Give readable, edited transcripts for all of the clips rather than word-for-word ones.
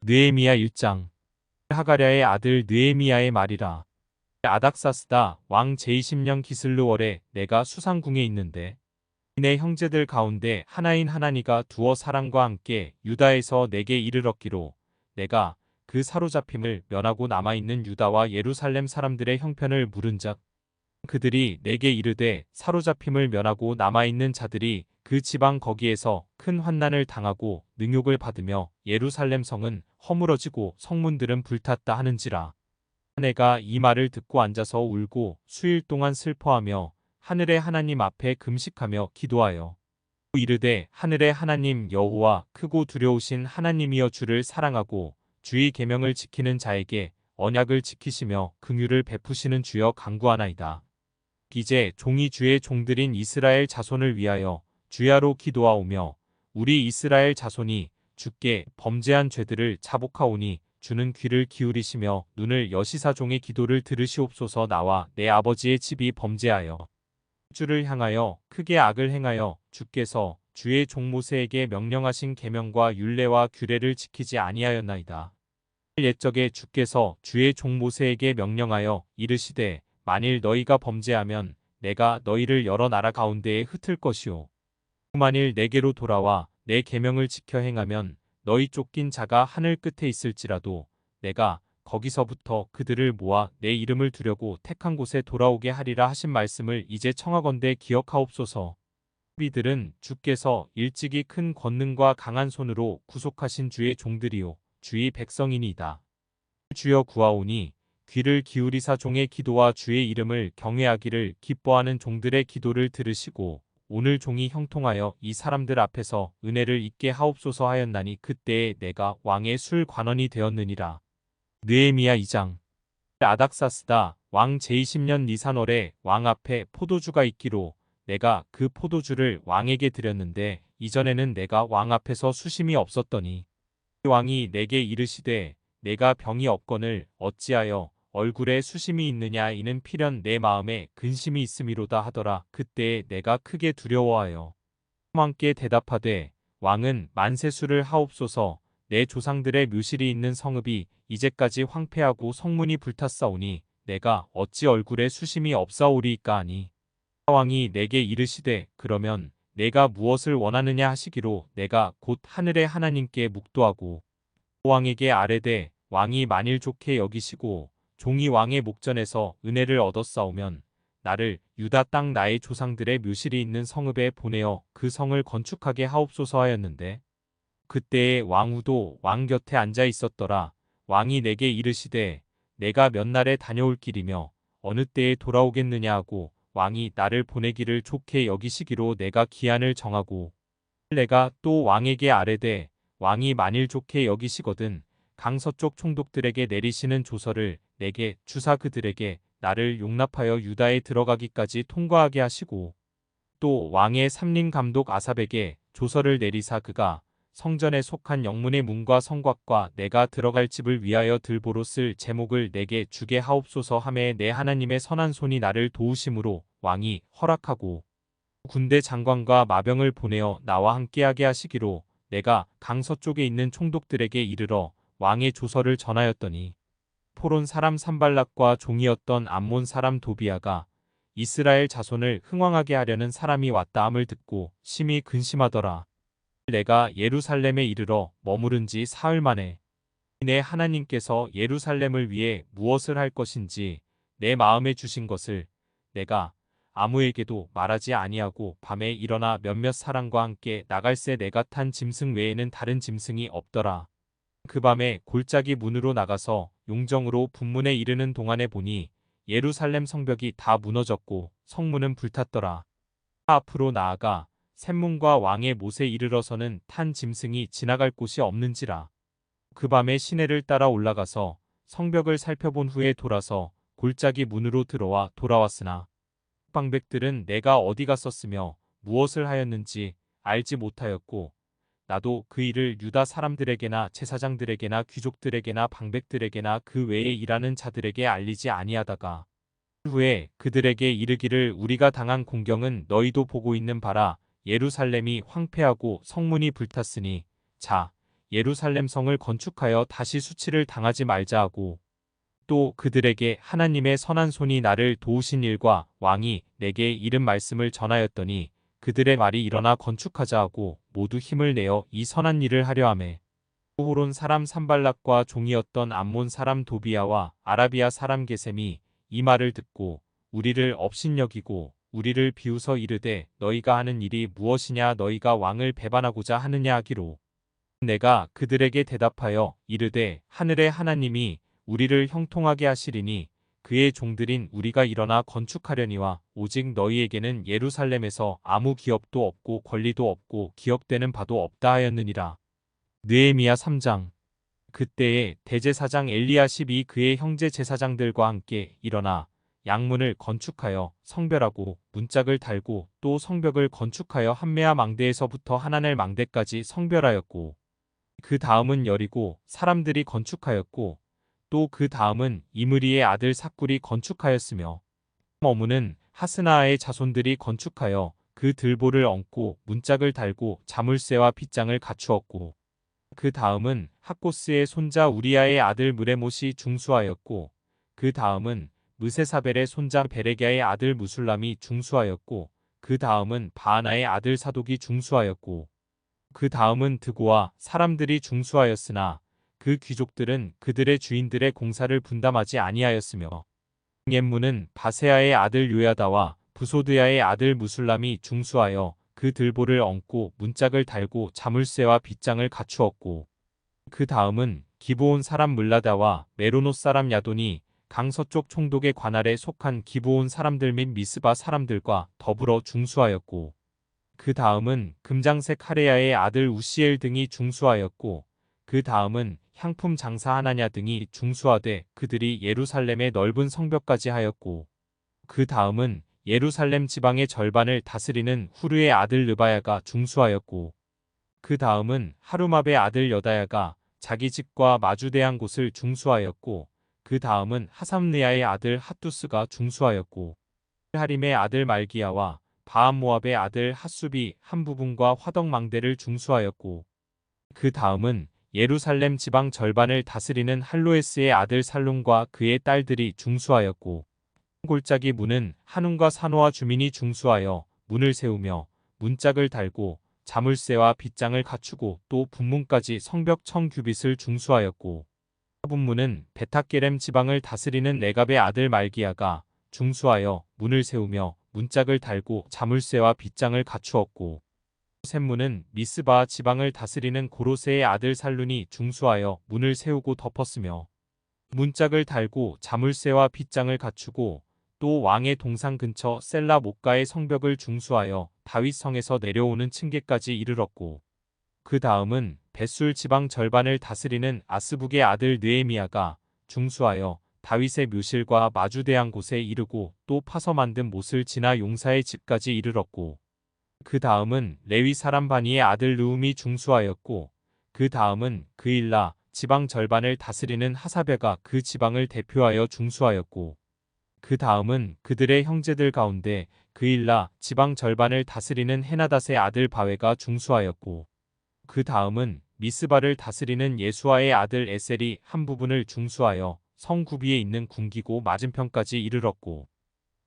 느헤미야 1장. 하가랴의 아들 느헤미야의 말이라. 아닥사스다 왕 제20년 기슬르월에 내가 수상궁에 있는데 내 형제들 가운데 하나인 하나니가 두어 사람과 함께 유다에서 내게 이르렀기로 내가 그 사로잡힘을 면하고 남아있는 유다와 예루살렘 사람들의 형편을 물은즉 그들이 내게 이르되 사로잡힘을 면하고 남아있는 자들이 그 지방 거기에서 큰 환난을 당하고 능욕을 받으며 예루살렘 성은 허물어지고 성문들은 불탔다 하는지라. 내가 이 말을 듣고 앉아서 울고 수일 동안 슬퍼하며 하늘의 하나님 앞에 금식하며 기도하여 이르되 하늘의 하나님 여호와 크고 두려우신 하나님이여 주를 사랑하고 주의 계명을 지키는 자에게 언약을 지키시며 긍휼을 베푸시는 주여 간구하나이다. 이제 종이 주의 종들인 이스라엘 자손을 위하여 주야로 기도하오며 우리 이스라엘 자손이 주께 범죄한 죄들을 자복하오니 주는 귀를 기울이시며 눈을 여시사 종의 기도를 들으시옵소서. 나와 내 아버지의 집이 범죄하여 주를 향하여 크게 악을 행하여 주께서 주의 종 모세에게 명령하신 계명과 율례와 규례를 지키지 아니하였나이다. 옛적에 주께서 주의 종 모세에게 명령하여 이르시되 만일 너희가 범죄하면 내가 너희를 여러 나라 가운데에 흩을 것이요 만일 내게로 돌아와 내 계명을 지켜 행하면 너희 쫓긴 자가 하늘 끝에 있을지라도 내가 거기서부터 그들을 모아 내 이름을 두려고 택한 곳에 돌아오게 하리라 하신 말씀을 이제 청하건대 기억하옵소서. 이들은 주께서 일찍이 큰 권능과 강한 손으로 구속하신 주의 종들이요 주의 백성이니이다. 주여 구하오니 귀를 기울이사 종의 기도와 주의 이름을 경외하기를 기뻐하는 종들의 기도를 들으시고 오늘 종이 형통하여 이 사람들 앞에서 은혜를 입게 하옵소서 하였나니 그때에 내가 왕의 술 관원이 되었느니라. 느헤미야 2장. 아닥사스다 왕 제20년 니산월에 왕 앞에 포도주가 있기로 내가 그 포도주를 왕에게 드렸는데 이전에는 내가 왕 앞에서 수심이 없었더니 왕이 내게 이르시되 내가 병이 없거늘 어찌하여 얼굴에 수심이 있느냐 이는 필연 내 마음에 근심이 있음이로다 하더라. 그때에 내가 크게 두려워하여 왕께 대답하되 왕은 만세수를 하옵소서. 내 조상들의 묘실이 있는 성읍이 이제까지 황폐하고 성문이 불탔사오니 내가 어찌 얼굴에 수심이 없사오리이까 하니 왕이 내게 이르시되 그러면 내가 무엇을 원하느냐 하시기로 내가 곧 하늘의 하나님께 묵도하고 왕에게 아뢰되 왕이 만일 좋게 여기시고 종이 왕의 목전에서 은혜를 얻었사오면 나를 유다 땅 나의 조상들의 묘실이 있는 성읍에 보내어 그 성을 건축하게 하옵소서 하였는데 그때에 왕후도 왕 곁에 앉아 있었더라. 왕이 내게 이르시되 내가 몇 날에 다녀올 길이며 어느 때에 돌아오겠느냐 하고 왕이 나를 보내기를 좋게 여기시기로 내가 기한을 정하고 내가 또 왕에게 아뢰되 왕이 만일 좋게 여기시거든 강서쪽 총독들에게 내리시는 조서를 내게 주사 그들에게 나를 용납하여 유다에 들어가기까지 통과하게 하시고 또 왕의 삼림 감독 아삽에게 조서를 내리사 그가 성전에 속한 영문의 문과 성곽과 내가 들어갈 집을 위하여 들보로 쓸 제목을 내게 주게 하옵소서 하매 내 하나님의 선한 손이 나를 도우심으로 왕이 허락하고 군대 장관과 마병을 보내어 나와 함께하게 하시기로 내가 강서쪽에 있는 총독들에게 이르러 왕의 조서를 전하였더니 포론 사람 산발락과 종이었던 암몬 사람 도비아가 이스라엘 자손을 흥왕하게 하려는 사람이 왔다 함을 듣고 심히 근심하더라. 내가 예루살렘에 이르러 머무른 지 사흘 만에 내 하나님께서 예루살렘을 위해 무엇을 할 것인지 내 마음에 주신 것을 내가 아무에게도 말하지 아니하고 밤에 일어나 몇몇 사람과 함께 나갈새 내가 탄 짐승 외에는 다른 짐승이 없더라. 그 밤에 골짜기 문으로 나가서 용정으로 분문에 이르는 동안에 보니 예루살렘 성벽이 다 무너졌고 성문은 불탔더라. 앞으로 나아가 샘문과 왕의 못에 이르러서는 탄 짐승이 지나갈 곳이 없는지라. 그 밤에 시내를 따라 올라가서 성벽을 살펴본 후에 돌아서 골짜기 문으로 들어와 돌아왔으나 방백들은 내가 어디 갔었으며 무엇을 하였는지 알지 못하였고 나도 그 일을 유다 사람들에게나 제사장들에게나 귀족들에게나 방백들에게나 그 외에 일하는 자들에게 알리지 아니하다가 후에 그들에게 이르기를 우리가 당한 공경은 너희도 보고 있는 바라. 예루살렘이 황폐하고 성문이 불탔으니 자 예루살렘 성을 건축하여 다시 수치를 당하지 말자 하고 또 그들에게 하나님의 선한 손이 나를 도우신 일과 왕이 내게 이른 말씀을 전하였더니 그들의 말이 일어나 건축하자 하고 모두 힘을 내어 이 선한 일을 하려 하매 호론 사람 산발락과 종이었던 암몬 사람 도비야와 아라비아 사람 게셈이 이 말을 듣고 우리를 업신여기고 우리를 비웃어 이르되 너희가 하는 일이 무엇이냐 너희가 왕을 배반하고자 하느냐 하기로 내가 그들에게 대답하여 이르되 하늘의 하나님이 우리를 형통하게 하시리니 그의 종들인 우리가 일어나 건축하려니와 오직 너희에게는 예루살렘에서 아무 기업도 없고 권리도 없고 기억되는 바도 없다 하였느니라. 느헤미야 3장. 그때에 대제사장 엘리야십이 그의 형제 제사장들과 함께 일어나 양문을 건축하여 성별하고 문짝을 달고 또 성벽을 건축하여 한메아 망대에서부터 하나넬 망대까지 성별하였고 그 다음은 여리고 사람들이 건축하였고 또 그 다음은 이므리의 아들 삭굴이 건축하였으며 어무는 하스나아의 자손들이 건축하여 그 들보를 얹고 문짝을 달고 자물쇠와 빗장을 갖추었고 그 다음은 학고스의 손자 우리아의 아들 무레못이 중수하였고 그 다음은 무세사벨의 손자 베레기야의 아들 무술람이 중수하였고 그 다음은 바하나의 아들 사독이 중수하였고 그 다음은 드고와 사람들이 중수하였으나 그 귀족들은 그들의 주인들의 공사를 분담하지 아니하였으며 옌문은 바세아의 아들 요야다와 부소드야의 아들 무술람이 중수하여 그 들보를 얹고 문짝을 달고 자물쇠와 빗장을 갖추었고 그 다음은 기브온 사람 물라다와 메로노 사람 야돈이 강서쪽 총독의 관할에 속한 기브온 사람들 및 미스바 사람들과 더불어 중수하였고 그 다음은 금장색 하레야의 아들 우시엘 등이 중수하였고 그 다음은 향품 장사 하나냐 등이 중수하되 그들이 예루살렘의 넓은 성벽까지 하였고 그 다음은 예루살렘 지방의 절반을 다스리는 후르의 아들 르바야가 중수하였고 그 다음은 하루맙의 아들 여다야가 자기 집과 마주대한 곳을 중수하였고 그 다음은 하삼느야의 아들 핫두스가 중수하였고 하림의 아들 말기야와 바암모압의 아들 핫숲이 한 부분과 화덕망대를 중수하였고 그 다음은 예루살렘 지방 절반을 다스리는 할로에스의 아들 살룸과 그의 딸들이 중수하였고 골짜기 문은 한움과 산호와 주민이 중수하여 문을 세우며 문짝을 달고 자물쇠와 빗장을 갖추고 또 분문까지 성벽 1000규빗을 중수하였고 분문은 베타게렘 지방을 다스리는 레갑의 아들 말기야가 중수하여 문을 세우며 문짝을 달고 자물쇠와 빗장을 갖추었고 샘문은 미스바 지방을 다스리는 고로세의 아들 살룬이 중수하여 문을 세우고 덮었으며 문짝을 달고 자물쇠와 빗장을 갖추고 또 왕의 동상 근처 셀라 목가의 성벽을 중수하여 다윗 성에서 내려오는 층계까지 이르렀고 그 다음은 벳술 지방 절반을 다스리는 아스북의 아들 느헤미야가 중수하여 다윗의 묘실과 마주대한 곳에 이르고 또 파서 만든 못을 지나 용사의 집까지 이르렀고 그 다음은 레위 사람 바니의 아들 르움이 중수하였고 그 다음은 그일라 지방 절반을 다스리는 하사베가 그 지방을 대표하여 중수하였고 그 다음은 그들의 형제들 가운데 그일라 지방 절반을 다스리는 헤나닷의 아들 바웨가 중수하였고 그 다음은 미스바를 다스리는 예수아의 아들 에셀이 한 부분을 중수하여 성 구비에 있는 궁기고 맞은편까지 이르렀고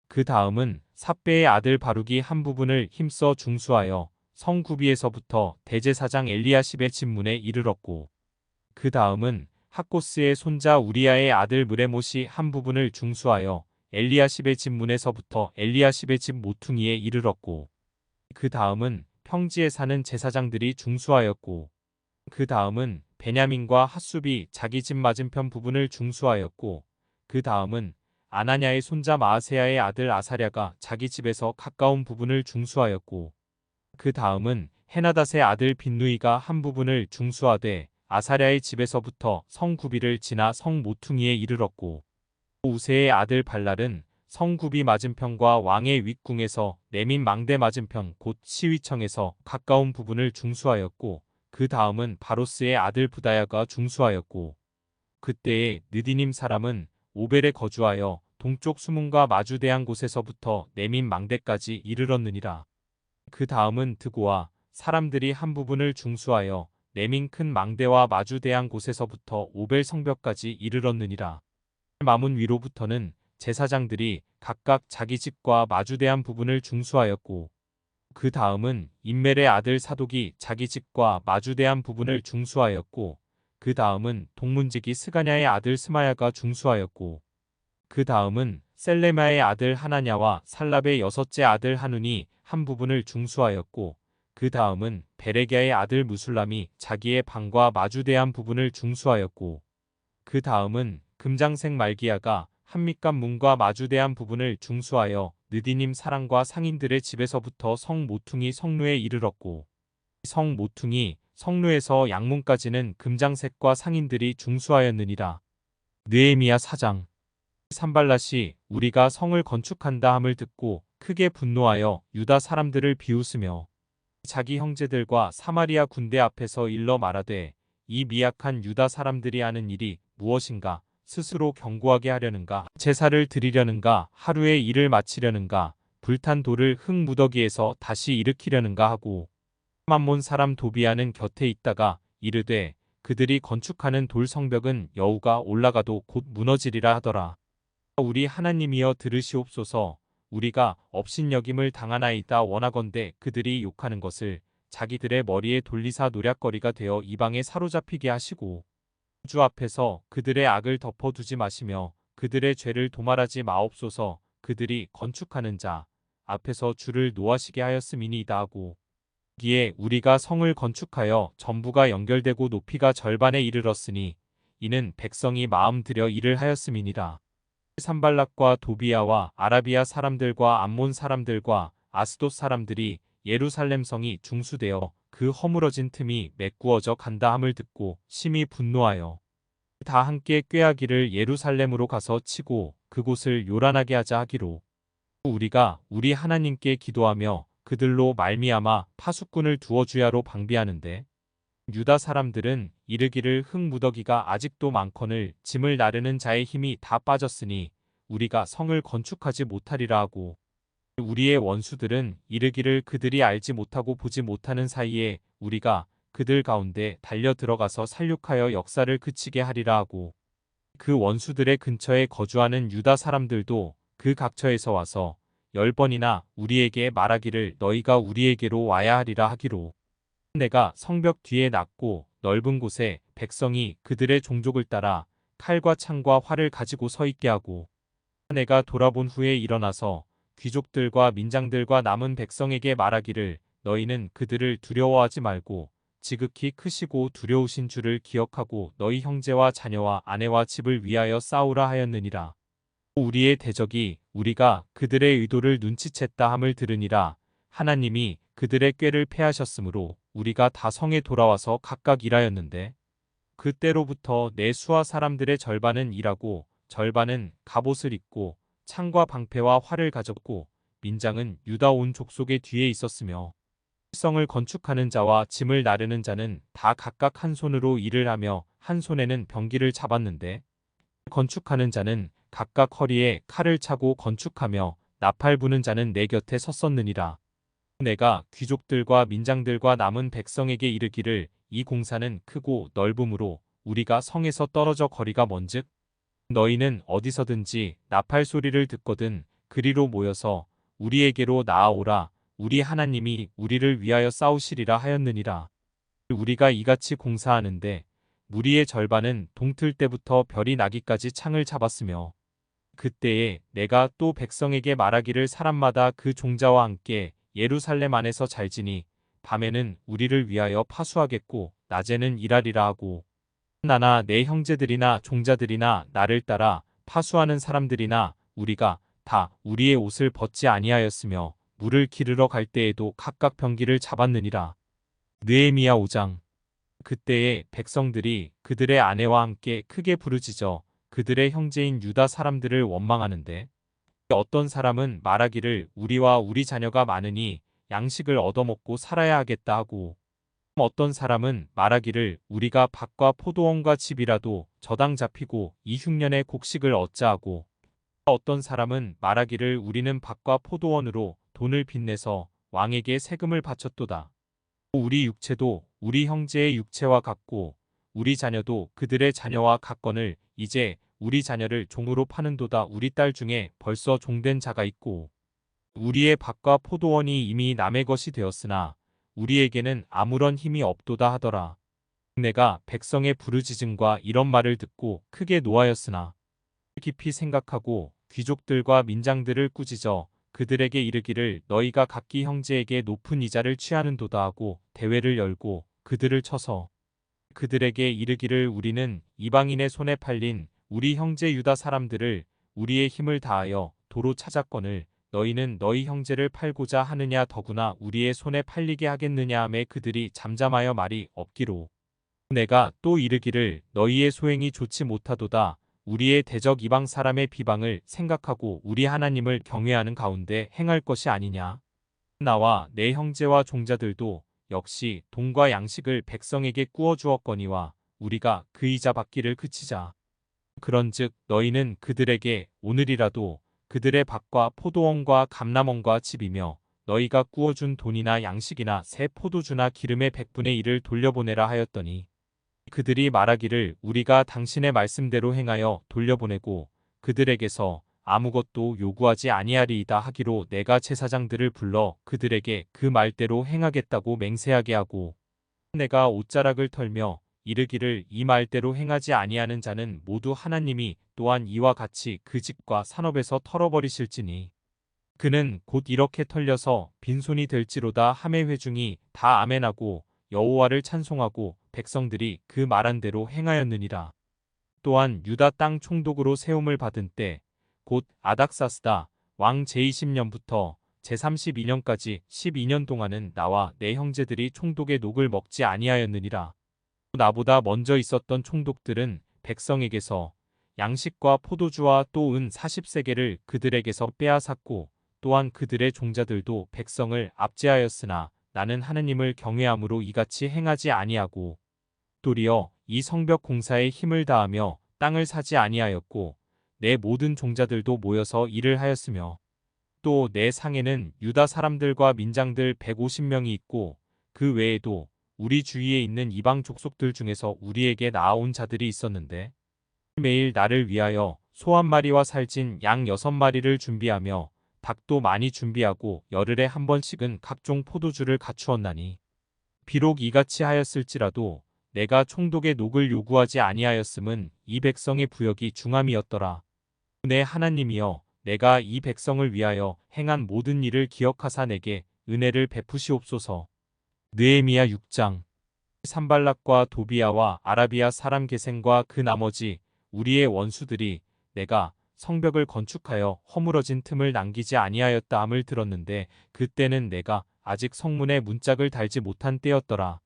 그 다음은 삽베의 아들 바룩이 한 부분을 힘써 중수하여 성 구비에서부터 대제사장 엘리야십의 집문에 이르렀고 그 다음은 학고스의 손자 우리아의 아들 무레못이 한 부분을 중수하여 엘리야십의 집문에서부터 엘리야십의 집 모퉁이에 이르렀고 그 다음은 평지에 사는 제사장들이 중수하였고 그 다음은 베냐민과 핫숲이 자기 집 맞은편 부분을 중수하였고 그 다음은 아나냐의 손자 마아세야의 아들 아사랴가 자기 집에서 가까운 부분을 중수하였고 그 다음은 헤나닷의 아들 빈누이가 한 부분을 중수하되 아사랴의 집에서부터 성 구비를 지나 성 모퉁이에 이르렀고 우세의 아들 발랄은 성 구비 맞은편과 왕의 윗궁에서 내민 망대 맞은편 곧 시위청에서 가까운 부분을 중수하였고 그 다음은 바로스의 아들 부다야가 중수하였고 그때에 느디님 사람은 오벨에 거주하여 동쪽 수문과 마주대한 곳에서부터 내민 망대까지 이르렀느니라. 그 다음은 드고와 사람들이 한 부분을 중수하여 레민 큰 망대와 마주대한 곳에서부터 오벨 성벽까지 이르렀느니라. 마문 위로부터는 제사장들이 각각 자기 집과 마주대한 부분을 중수하였고 그 다음은 임멜의 아들 사독이 자기 집과 마주대한 부분을 중수하였고 그 다음은 동문지기 스가냐의 아들 스마야가 중수하였고 그 다음은 셀레마의 아들 하나냐와 살랍의 여섯째 아들 하눈이 한 부분을 중수하였고 그 다음은 베레기야의 아들 무술람이 자기의 방과 마주대한 부분을 중수하였고 그 다음은 금장색 말기야가 한밑간 문과 마주대한 부분을 중수하여 느디님 사랑과 상인들의 집에서부터 성 모퉁이 성루에 이르렀고 성 모퉁이 성루에서 양문까지는 금장색과 상인들이 중수하였느니라. 느헤미야 4장. 산발랏이 우리가 성을 건축한다 함을 듣고 크게 분노하여 유다 사람들을 비웃으며 자기 형제들과 사마리아 군대 앞에서 일러 말하되 이 미약한 유다 사람들이 하는 일이 무엇인가? 스스로 견고하게 하려는가? 제사를 드리려는가? 하루의 일을 마치려는가? 불탄 돌을 흙 무더기에서 다시 일으키려는가 하고 맘몬 사람 도비아는 곁에 있다가 이르되 그들이 건축하는 돌 성벽은 여우가 올라가도 곧 무너지리라 하더라. 우리 하나님이여 들으시옵소서. 우리가 업신여김을 당하나이다. 원하건대 그들이 욕하는 것을 자기들의 머리에 돌리사 노략거리가 되어 이방에 사로잡히게 하시고 주 앞에서 그들의 악을 덮어두지 마시며 그들의 죄를 도말하지 마옵소서. 그들이 건축하는 자 앞에서 주를 노하시게 하였음이니이다 하고 기에 우리가 성을 건축하여 전부가 연결되고 높이가 절반에 이르렀으니 이는 백성이 마음 들여 일을 하였음이니라. 산발락과 도비아와 아라비아 사람들과 암몬 사람들과 아스돗 사람들이 예루살렘 성이 중수되어 그 허물어진 틈이 메꾸어져 간다 함을 듣고 심히 분노하여 다 함께 꾀하기를 예루살렘으로 가서 치고 그곳을 요란하게 하자 하기로 우리가 우리 하나님께 기도하며 그들로 말미암아 파수꾼을 두어 주야로 방비하는데 유다 사람들은 이르기를 흙 무더기가 아직도 많거늘 짐을 나르는 자의 힘이 다 빠졌으니 우리가 성을 건축하지 못하리라 하고 우리의 원수들은 이르기를 그들이 알지 못하고 보지 못하는 사이에 우리가 그들 가운데 달려 들어가서 살육하여 역사를 그치게 하리라 하고 그 원수들의 근처에 거주하는 유다 사람들도 그 각처에서 와서 10번이나 우리에게 말하기를 너희가 우리에게로 와야 하리라 하기로 내가 성벽 뒤에 낮고 넓은 곳에 백성이 그들의 종족을 따라 칼과 창과 활을 가지고 서 있게 하고 내가 돌아본 후에 일어나서 귀족들과 민장들과 남은 백성에게 말하기를 너희는 그들을 두려워하지 말고 지극히 크시고 두려우신 주를 기억하고 너희 형제와 자녀와 아내와 집을 위하여 싸우라 하였느니라. 우리의 대적이 우리가 그들의 의도를 눈치챘다 함을 들으니라. 하나님이 그들의 꾀를 패하셨으므로 우리가 다 성에 돌아와서 각각 일하였는데 그때로부터 내 수하 사람들의 절반은 일하고 절반은 갑옷을 입고 창과 방패와 활을 가졌고 민장은 유다 온 족속의 뒤에 있었으며 성을 건축하는 자와 짐을 나르는 자는 다 각각 한 손으로 일을 하며 한 손에는 병기를 잡았는데 건축하는 자는 각각 허리에 칼을 차고 건축하며 나팔 부는 자는 내 곁에 섰었느니라. 내가 귀족들과 민장들과 남은 백성에게 이르기를 이 공사는 크고 넓음으로 우리가 성에서 떨어져 거리가 먼즉 너희는 어디서든지 나팔 소리를 듣거든 그리로 모여서 우리에게로 나아오라. 우리 하나님이 우리를 위하여 싸우시리라 하였느니라. 우리가 이같이 공사하는데 무리의 절반은 동틀 때부터 별이 나기까지 창을 잡았으며 그때에 내가 또 백성에게 말하기를 사람마다 그 종자와 함께 예루살렘 안에서 잘지니 밤에는 우리를 위하여 파수하겠고 낮에는 일하리라 하고 나나 내 형제들이나 종자들이나 나를 따라 파수하는 사람들이나 우리가 다 우리의 옷을 벗지 아니하였으며 물을 기르러 갈 때에도 각각 병기를 잡았느니라. 느헤미야 5장. 그때에 백성들이 그들의 아내와 함께 크게 부르짖어 그들의 형제인 유다 사람들을 원망하는데 어떤 사람은 말하기를 우리와 우리 자녀가 많으니 양식을 얻어먹고 살아야 하겠다 하고 어떤 사람은 말하기를 우리가 밭과 포도원과 집이라도 저당 잡히고 이 흉년에 곡식을 얻자 하고 어떤 사람은 말하기를 우리는 밭과 포도원으로 돈을 빚내서 왕에게 세금을 바쳤도다. 우리 육체도 우리 형제의 육체와 같고 우리 자녀도 그들의 자녀와 같거늘 이제 우리 자녀를 종으로 파는도다. 우리 딸 중에 벌써 종된 자가 있고 우리의 밭과 포도원이 이미 남의 것이 되었으나 우리에게는 아무런 힘이 없도다 하더라. 내가 백성의 부르짖음과 이런 말을 듣고 크게 노하였으나 깊이 생각하고 귀족들과 민장들을 꾸짖어 그들에게 이르기를 너희가 각기 형제에게 높은 이자를 취하는도다 하고 대회를 열고 그들을 쳐서 그들에게 이르기를 우리는 이방인의 손에 팔린 우리 형제 유다 사람들을 우리의 힘을 다하여 도로 찾았거늘 너희는 너희 형제를 팔고자 하느냐 더구나 우리의 손에 팔리게 하겠느냐 하매 그들이 잠잠하여 말이 없기로 내가 또 이르기를 너희의 소행이 좋지 못하도다. 우리의 대적 이방 사람의 비방을 생각하고 우리 하나님을 경외하는 가운데 행할 것이 아니냐. 나와 내 형제와 종자들도 역시 돈과 양식을 백성에게 꾸어 주었거니와 우리가 그 이자 받기를 그치자. 그런즉 너희는 그들에게 오늘이라도 그들의 밭과 포도원과 감람원과 집이며 너희가 꾸어준 돈이나 양식이나 새 포도주나 기름의 100분의 1을 돌려보내라 하였더니 그들이 말하기를 우리가 당신의 말씀대로 행하여 돌려보내고 그들에게서 아무것도 요구하지 아니하리이다 하기로 내가 제사장들을 불러 그들에게 그 말대로 행하겠다고 맹세하게 하고 내가 옷자락을 털며 이르기를 이 말대로 행하지 아니하는 자는 모두 하나님이 또한 이와 같이 그 집과 산업에서 털어버리실지니 그는 곧 이렇게 털려서 빈손이 될지로다 하매 회중이 다 아멘하고 여호와를 찬송하고 백성들이 그 말한 대로 행하였느니라. 또한 유다 땅 총독으로 세움을 받은 때 곧 아닥사스다 왕 제20년부터 제32년까지 12년 동안은 나와 내 형제들이 총독의 녹을 먹지 아니하였느니라. 나보다 먼저 있었던 총독들은 백성에게서 양식과 포도주와 또 은 40세겔을 그들에게서 빼앗았고 또한 그들의 종자들도 백성을 압제하였으나 나는 하느님을 경외함으로 이같이 행하지 아니하고 도리어 이 성벽 공사에 힘을 다하며 땅을 사지 아니하였고 내 모든 종자들도 모여서 일을 하였으며 또 내 상에는 유다 사람들과 민장들 150명이 있고 그 외에도 우리 주위에 있는 이방 족속들 중에서 우리에게 나아온 자들이 있었는데 매일 나를 위하여 소 한 마리와 살찐 양 6마리를 준비하며 닭도 많이 준비하고 열흘에 한 번씩은 각종 포도주를 갖추었나니 비록 이같이 하였을지라도 내가 총독의 녹을 요구하지 아니하였음은 이 백성의 부역이 중함이었더라. 내 하나님이여 내가 이 백성을 위하여 행한 모든 일을 기억하사 내게 은혜를 베푸시옵소서. 느헤미야 6장 산발락과 도비아와 아라비아 사람 게셈과 그 나머지 우리의 원수들이 내가 성벽을 건축하여 허물어진 틈을 남기지 아니하였다 함을 들었는데 그때는 내가 아직 성문에 문짝을 달지 못한 때였더라.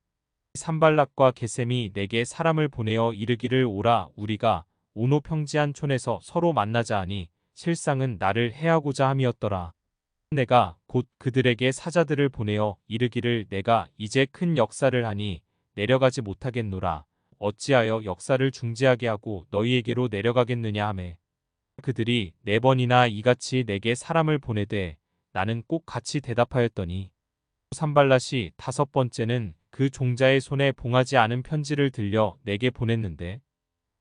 산발락과 게셈이 내게 사람을 보내어 이르기를 오라 우리가 오노 평지한 촌에서 서로 만나자 하니 실상은 나를 해하고자 함이었더라. 내가 곧 그들에게 사자들을 보내어 이르기를 내가 이제 큰 역사를 하니 내려가지 못하겠노라. 어찌하여 역사를 중지하게 하고 너희에게로 내려가겠느냐 하매 그들이 4번이나 이같이 내게 사람을 보내되 나는 꼭 같이 대답하였더니 산발랏이 5번째는 그 종자의 손에 봉하지 않은 편지를 들려 내게 보냈는데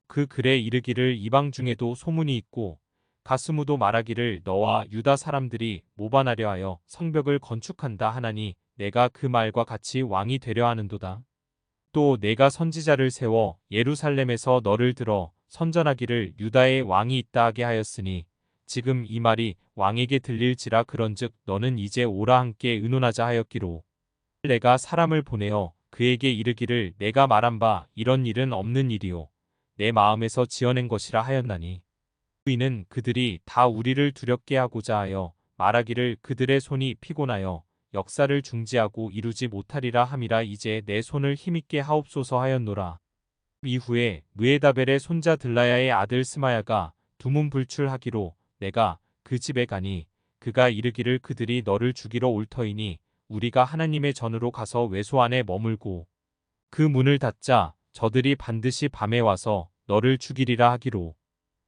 그 글에 이르기를 이방 중에도 소문이 있고 가스무도 말하기를 너와 유다 사람들이 모반하려 하여 성벽을 건축한다 하나니 내가 그 말과 같이 왕이 되려 하는도다. 또 내가 선지자를 세워 예루살렘에서 너를 들어 선전하기를 유다의 왕이 있다 하게 하였으니 지금 이 말이 왕에게 들릴지라 그런즉 너는 이제 오라 함께 의논하자 하였기로 내가 사람을 보내어 그에게 이르기를 내가 말한 바 이런 일은 없는 일이요 내 마음에서 지어낸 것이라 하였나니 이는 그들이 다 우리를 두렵게 하고자 하여 말하기를 그들의 손이 피곤하여 역사를 중지하고 이루지 못하리라 함이라 이제 내 손을 힘있게 하옵소서 하였노라. 이후에 무에다벨의 손자 들라야의 아들 스마야가 두문불출하기로 내가 그 집에 가니 그가 이르기를 그들이 너를 죽이러 올 터이니 우리가 하나님의 전으로 가서 외소 안에 머물고 그 문을 닫자 저들이 반드시 밤에 와서 너를 죽이리라 하기로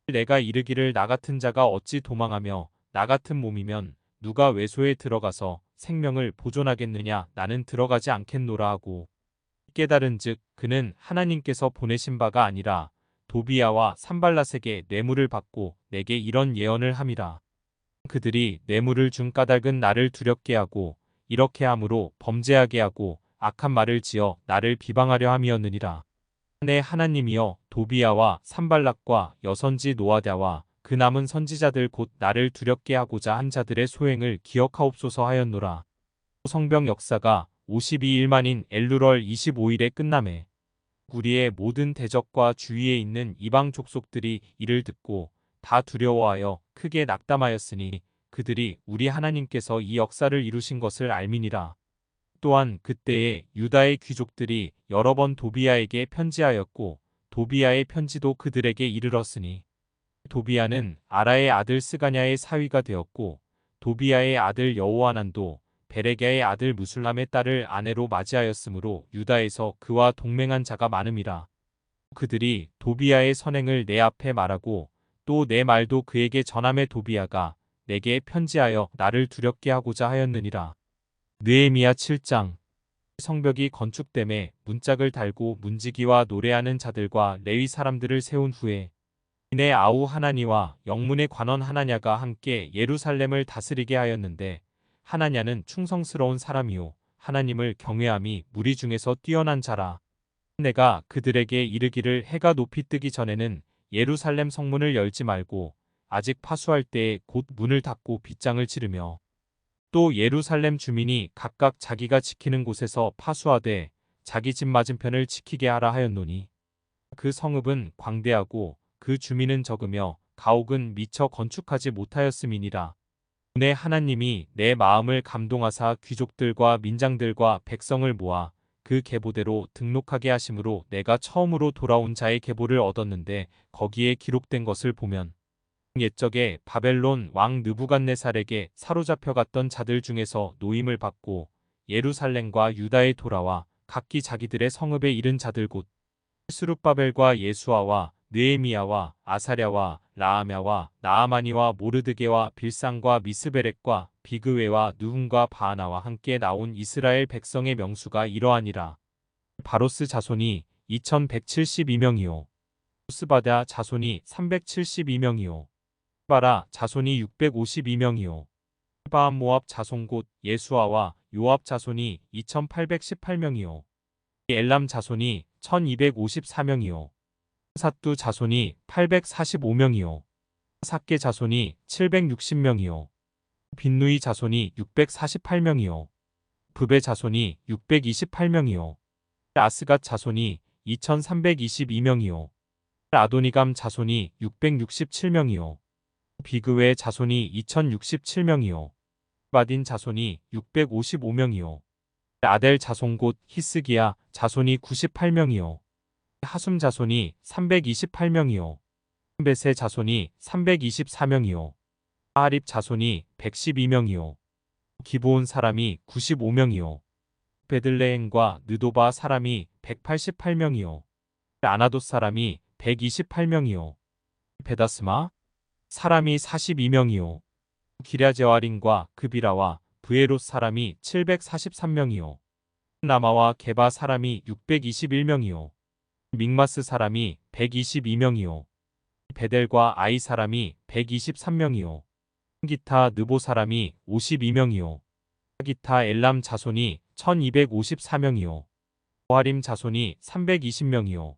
내가 이르기를 나 같은 자가 어찌 도망하며 나 같은 몸이면 누가 외소에 들어가서 생명을 보존하겠느냐 나는 들어가지 않겠노라 하고 깨달은즉 그는 하나님께서 보내신 바가 아니라 도비야와 산발랏에게 뇌물을 받고 내게 이런 예언을 함이라. 그들이 뇌물을 준 까닭은 나를 두렵게 하고 이렇게 함으로 범죄하게 하고 악한 말을 지어 나를 비방하려 함이었느니라. 내 하나님이여 도비야와 산발락과 여선지 노아랴와 그 남은 선지자들 곧 나를 두렵게 하고자 한 자들의 소행을 기억하옵소서 하였노라. 성벽 역사가 52일 만인 엘루럴 25일에 끝남에 우리의 모든 대적과 주위에 있는 이방 족속들이 이를 듣고 다 두려워하여 크게 낙담하였으니 그들이 우리 하나님께서 이 역사를 이루신 것을 알미니라. 또한 그때에 유다의 귀족들이 여러 번 도비야에게 편지하였고 도비야의 편지도 그들에게 이르렀으니 도비야는 아라의 아들 스가냐의 사위가 되었고 도비야의 아들 여호하난도 베레갸의 아들 무술람의 딸을 아내로 맞이하였으므로 유다에서 그와 동맹한 자가 많음이라. 그들이 도비야의 선행을 내 앞에 말하고 또 내 말도 그에게 전함에 도비야가 내게 편지하여 나를 두렵게 하고자 하였느니라. 느헤미야 7장. 성벽이 건축됨에 문짝을 달고 문지기와 노래하는 자들과 레위 사람들을 세운 후에 이내 아우 하나니와 영문의 관원 하나냐가 함께 예루살렘을 다스리게 하였는데 하나냐는 충성스러운 사람이요 하나님을 경외함이 무리 중에서 뛰어난 자라. 내가 그들에게 이르기를 해가 높이 뜨기 전에는 예루살렘 성문을 열지 말고 아직 파수할 때에 곧 문을 닫고 빗장을 치르며 또 예루살렘 주민이 각각 자기가 지키는 곳에서 파수하되 자기 집 맞은편을 지키게 하라 하였노니 그 성읍은 광대하고 그 주민은 적으며 가옥은 미처 건축하지 못하였음이니라. 내 하나님이 내 마음을 감동하사 귀족들과 민장들과 백성을 모아 그 계보대로 등록하게 하심으로 내가 처음으로 돌아온 자의 계보를 얻었는데 거기에 기록된 것을 보면 옛적에 바벨론 왕 느부갓네살에게 사로잡혀 갔던 자들 중에서 노임을 받고 예루살렘과 유다에 돌아와 각기 자기들의 성읍에 이른 자들 곧 스룹바벨과 예수아와 느헤미야와 아사랴와 라아랴와 나아마니와 모르드게와 빌상과 미스베렉과 비그웨와 느훔과 바하나와 함께 나온 이스라엘 백성의 명수가 이러하니라. 바로스 자손이 2172명이요 스바다 자손이 372명이요 바라 자손이 652명이요 바암 모압 자손 곧 예수아와 요압 자손이 2818명이요 엘람 자손이 1254명이요 삿두 자손이 845명이요 삭게 자손이 760명이요 빈누이 자손이 648명이요 브베 자손이 628명이요 아스갓 자손이 2322명이요 아도니감 자손이 667명이요 비그웨 자손이 2067명이요 바딘 자손이 655명이요 아델 자손 곧 히스기야 자손이 98명이요 하숨 자손이 328명이요 베세 자손이 324명이요 아립 자손이 112명이요 기브온 사람이 95명이요 베들레헴과 느도바 사람이 188명이요 아나돗 사람이 128명이요 베다스마 사람이 42명이요 기랴제와린과 그비라와 브에롯 사람이 743명이요 나마와 게바 사람이 621명이요 믹마스 사람이 122명이요 베델과 아이 사람이 123명이요 기타 느보 사람이 52명이요 기타 엘람 자손이 1254명이요 오하림 자손이 320명이요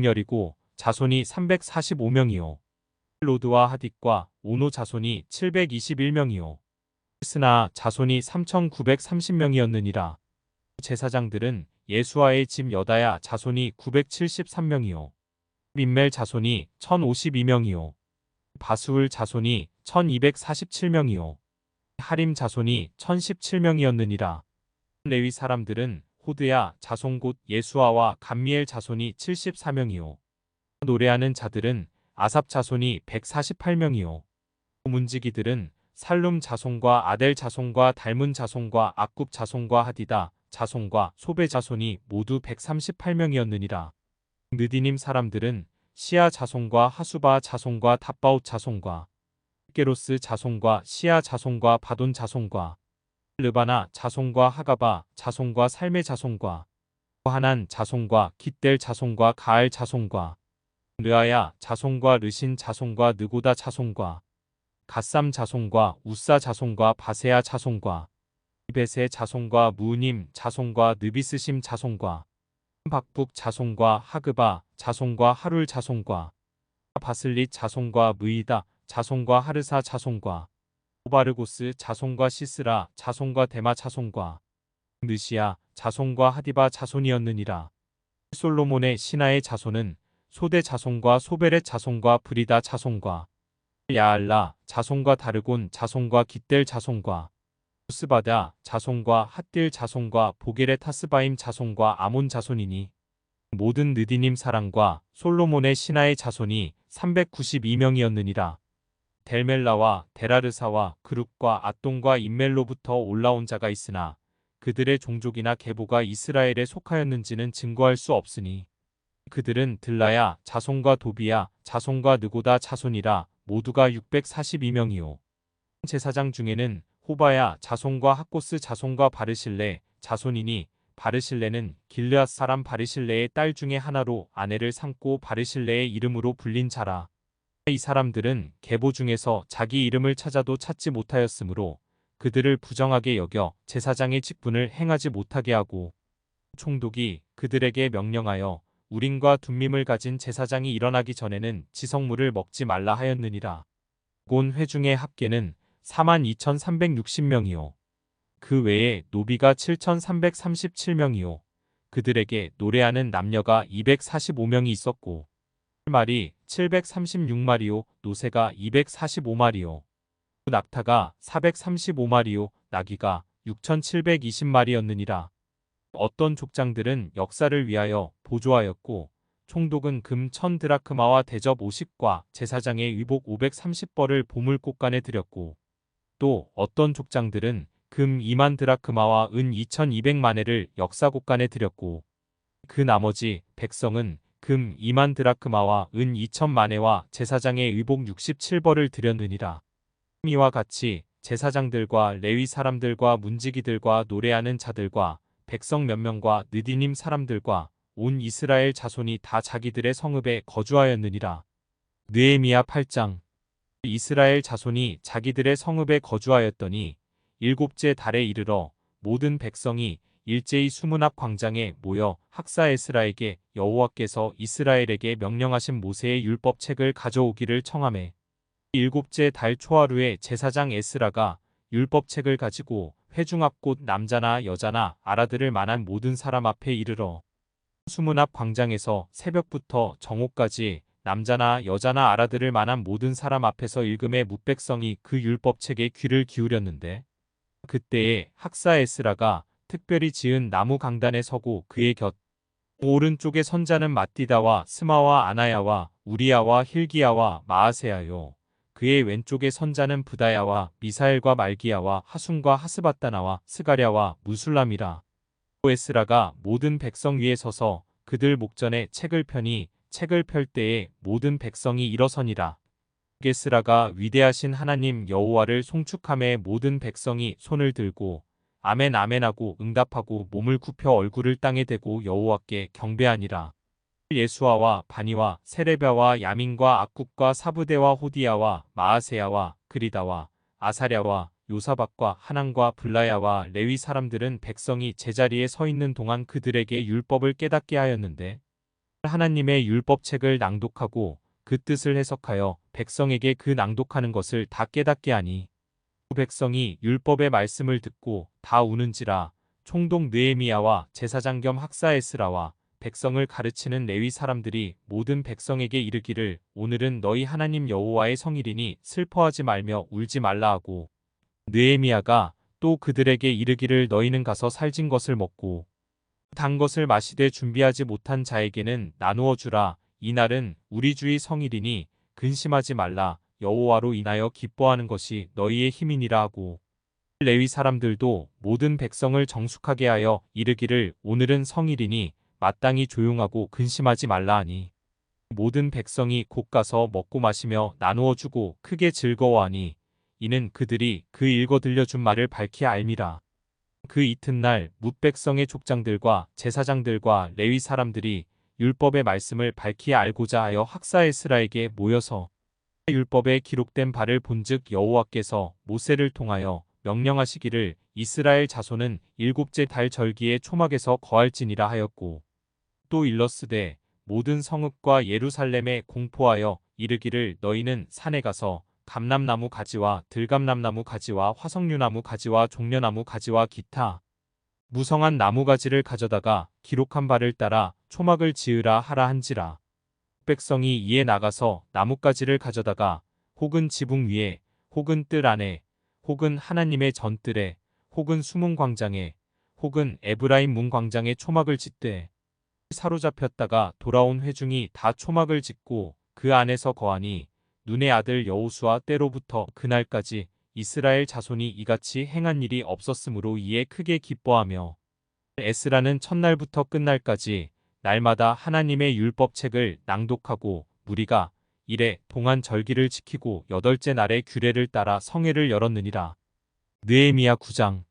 여리고 자손이 345명이요 로드와 하딕과 오노 자손이 721명이요 스나 자손이 3930명이었느니라. 제사장들은 예수아의 집 여다야 자손이 973명이요 민멜 자손이 1052명이요 바수울 자손이 1247명이요 하림 자손이 1017명이었느니라. 레위 사람들은 호드야 자손 곧 예수아와 감미엘 자손이 74명이요 노래하는 자들은 아삽 자손이 148명이요 문지기들은 살룸 자손과 아델 자손과 달문 자손과 악굽 자손과 하디다 자손과 소베 자손이 모두 138명이었느니라. 느디님 사람들은 시아 자손과 하수바 자손과 닷바옷 자손과 게로스 자손과 시아 자손과 바돈 자손과 르바나 자손과 하가바 자손과 살메 자손과 하난 자손과 깃델 자손과 가알 자손과 르아야 자손과 르신 자손과 느고다 자손과 갓삼 자손과 우사 자손과 바세아 자손과 이벳의 자손과 무님 자손과 느비스심 자손과 박북 자손과 하그바 자손과 하룰 자손과 바슬릿 자손과 무이다 자손과 하르사 자손과 오바르고스 자손과 시스라 자손과 데마 자손과 느시아 자손과 하디바 자손이었느니라. 솔로몬의 신하의 자손은 소대 자손과 소베렛 자손과 브리다 자손과 야알라 자손과 다르곤 자손과 깃델 자손과 우스바다 자손과 핫딜 자손과 보게렛 타스바임 자손과 아몬 자손이니 모든 느디님 사랑과 솔로몬의 신하의 자손이 392명이었느니라. 델멜라와 데라르사와 그룹과 앗돈과 인멜로부터 올라온 자가 있으나 그들의 종족이나 계보가 이스라엘에 속하였는지는 증거할 수 없으니 그들은 들라야 자손과 도비야 자손과 느고다 자손이라 모두가 642명이요. 제사장 중에는 호바야 자손과 학고스 자손과 바르실레 자손이니 바르실레는 길르앗 사람 바르실레의 딸 중에 하나로 아내를 삼고 바르실레의 이름으로 불린 자라. 이 사람들은 계보 중에서 자기 이름을 찾아도 찾지 못하였으므로 그들을 부정하게 여겨 제사장의 직분을 행하지 못하게 하고 총독이 그들에게 명령하여 우림과 둠밈을 가진 제사장이 일어나기 전에는 지성물을 먹지 말라 하였느니라. 곤 회중의 합계는 42,360명이요. 그 외에 노비가 7,337명이요. 그들에게 노래하는 남녀가 245명이 있었고 말이 736마리요. 노새가 245마리요. 낙타가 435마리요. 나귀가 6,720마리였느니라. 어떤 족장들은 역사를 위하여 보조하였고 총독은 금 1000드라크마와 대접 50과 제사장의 의복 530벌을 보물꽃간에 드렸고 또 어떤 족장들은 금 2만 드라크마와 은 2200만회를 역사꽃간에 드렸고 그 나머지 백성은 금 2만 드라크마와 은 2000만회와 제사장의 의복 67벌을 드렸느니라. 이와 같이 제사장들과 레위 사람들과 문지기들과 노래하는 자들과 백성 몇 명과 느디님 사람들과 온 이스라엘 자손이 다 자기들의 성읍에 거주하였느니라. 느헤미야 8장. 이스라엘 자손이 자기들의 성읍에 거주하였더니 일곱째 달에 이르러 모든 백성이 일제히 수문 앞 광장에 모여 학사 에스라에게 여호와께서 이스라엘에게 명령하신 모세의 율법책을 가져오기를 청하매 일곱째 달 초하루에 제사장 에스라가 율법책을 가지고 회중 앞 곧 남자나 여자나 알아들을 만한 모든 사람 앞에 이르러 수문 앞 광장에서 새벽부터 정오까지 남자나 여자나 알아들을 만한 모든 사람 앞에서 읽음에 뭇백성이 그 율법책에 귀를 기울였는데 그때에 학사 에스라가 특별히 지은 나무 강단에 서고 그의 곁 오른쪽에 선자는 마띠다와 스마와 아나야와 우리야와 힐기야와 마아세야요. 그의 왼쪽에 선자는 부다야와 미사엘과 말기야와 하순과 하스바다나와 스가랴와 무술람이라. 에스라가 모든 백성 위에 서서 그들 목전에 책을 펴니 책을 펼 때에 모든 백성이 일어서니라. 에스라가 위대하신 하나님 여호와를 송축함에 모든 백성이 손을 들고 아멘 아멘하고 응답하고 몸을 굽혀 얼굴을 땅에 대고 여호와께 경배하니라. 예수아와 바니와 세레비아와 야민과 악국과 사부대와 호디야와 마아세야와 그리다와 아사랴와 요사박과 하난과 블라야와 레위 사람들은 백성이 제자리에 서 있는 동안 그들에게 율법을 깨닫게 하였는데 하나님의 율법책을 낭독하고 그 뜻을 해석하여 백성에게 그 낭독하는 것을 다 깨닫게 하니 백성이 율법의 말씀을 듣고 다 우는지라. 총독 느헤미야와 제사장 겸 학사 에스라와 백성을 가르치는 레위 사람들이 모든 백성에게 이르기를 오늘은 너희 하나님 여호와의 성일이니 슬퍼하지 말며 울지 말라 하고 느헤미야가 또 그들에게 이르기를 너희는 가서 살진 것을 먹고 단 것을 마시되 준비하지 못한 자에게는 나누어 주라. 이날은 우리 주의 성일이니 근심하지 말라. 여호와로 인하여 기뻐하는 것이 너희의 힘이니라 하고 레위 사람들도 모든 백성을 정숙하게 하여 이르기를 오늘은 성일이니 마땅히 조용하고 근심하지 말라 하니 모든 백성이 곧 가서 먹고 마시며 나누어 주고 크게 즐거워하니 이는 그들이 그 읽어 들려준 말을 밝히 알미라. 그 이튿날 뭇 백성의 족장들과 제사장들과 레위 사람들이 율법의 말씀을 밝히 알고자 하여 학사 에스라에게 모여서 율법에 기록된 바를 본즉 여호와께서 모세를 통하여 명령하시기를 이스라엘 자손은 일곱째 달 절기에 초막에서 거할지니라 하였고, 또 일러스되 모든 성읍과 예루살렘에 공포하여 이르기를 너희는 산에 가서 감람나무 가지와 들감람나무 가지와 화석류나무 가지와 종려나무 가지와 기타 무성한 나무 가지를 가져다가 기록한 바를 따라 초막을 지으라 하라 한지라. 백성이 이에 나가서 나뭇가지를 가져다가 혹은 지붕 위에 혹은 뜰 안에 혹은 하나님의 전뜰에 혹은 수문 광장에 혹은 에브라임 문 광장에 초막을 짓되, 사로잡혔다가 돌아온 회중이 다 초막을 짓고 그 안에서 거하니 눈의 아들 여호수아 때로부터 그날까지 이스라엘 자손이 이같이 행한 일이 없었으므로 이에 크게 기뻐하며, 에스라는 첫날부터 끝날까지 날마다 하나님의 율법책을 낭독하고 무리가 이래 동안 절기를 지키고 여덟째 날에 규례를 따라 성회를 열었느니라. 느헤미야 9장.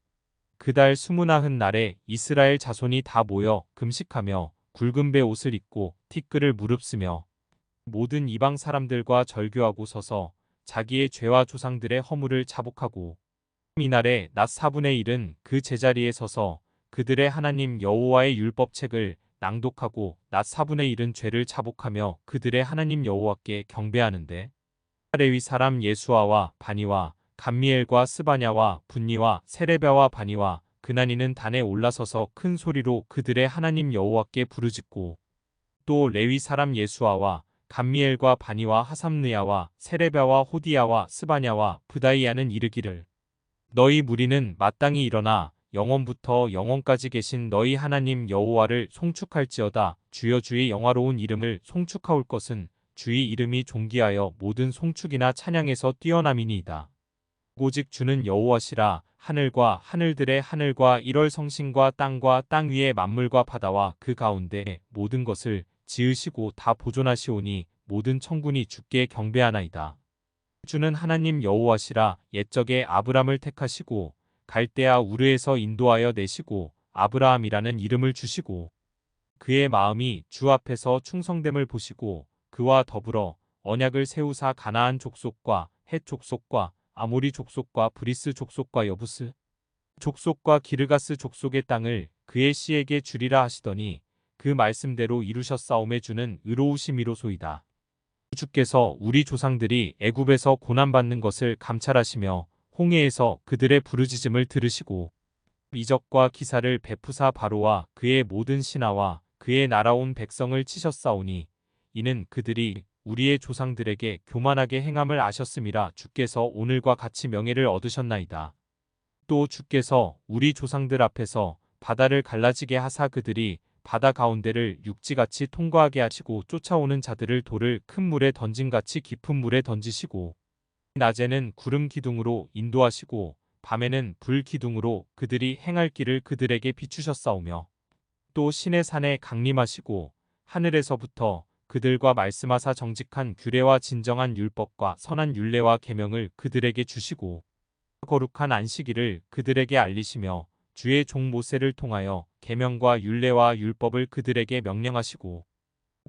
그달 29 날에 이스라엘 자손이 다 모여 금식하며 굵은 배 옷을 입고 티끌을 무릅쓰며 모든 이방 사람들과 절교하고 서서 자기의 죄와 조상들의 허물을 자복하고, 이날에 낮 4분의 1은 그 제자리에 서서 그들의 하나님 여호와의 율법책을 낭독하고 낮 4분의 1은 죄를 자복하며 그들의 하나님 여호와께 경배하는데, 레위 사람 예수아와 바니와 감미엘과 스바냐와 분니와 세레베와 바니와 그나니는 단에 올라서서 큰 소리로 그들의 하나님 여호와께 부르짖고, 또 레위 사람 예수아와 감미엘과 바니와 하삼느야와 세레베와 호디야와 스바냐와 브다이아는 이르기를 너희 무리는 마땅히 일어나 영원부터 영원까지 계신 너희 하나님 여호와를 송축할지어다. 주여 주의 영화로운 이름을 송축하올 것은 주의 이름이 존귀하여 모든 송축이나 찬양에서 뛰어남이니이다. 오직 주는 여호와시라. 하늘과 하늘들의 하늘과 일월 성신과 땅 위의 만물과 바다와 그 가운데 모든 것을 지으시고 다 보존하시오니 모든 천군이 주께 경배하나이다. 주는 하나님 여호와시라. 옛적에 아브람을 택하시고 갈대아 우르에서 인도하여 내시고 아브라함이라는 이름을 주시고, 그의 마음이 주 앞에서 충성됨을 보시고 그와 더불어 언약을 세우사 가나안 족속과 헷 족속과 아모리 족속과 브리스 족속과 여부스 족속과 기르가스 족속의 땅을 그의 씨에게 주리라 하시더니 그 말씀대로 이루셨사오매 주는 의로우심이로소이다. 주께서 우리 조상들이 애굽에서 고난받는 것을 감찰하시며 홍해에서 그들의 부르짖음을 들으시고 이적과 기사를 베푸사 바로와 그의 모든 신하와 그의 날아온 백성을 치셨사오니 이는 그들이 우리의 조상들에게 교만하게 행함을 아셨음이라. 주께서 오늘과 같이 명예를 얻으셨나이다. 또 주께서 우리 조상들 앞에서 바다를 갈라지게 하사 그들이 바다 가운데를 육지같이 통과하게 하시고 쫓아오는 자들을 돌을 큰 물에 던짐같이 깊은 물에 던지시고, 낮에는 구름 기둥으로 인도하시고 밤에는 불 기둥으로 그들이 행할 길을 그들에게 비추셨사오며, 또 신의 산에 강림하시고 하늘에서부터 그들과 말씀하사 정직한 규례와 진정한 율법과 선한 율례와 계명을 그들에게 주시고 거룩한 안식일을 그들에게 알리시며 주의 종 모세를 통하여 계명과 율례와 율법을 그들에게 명령하시고,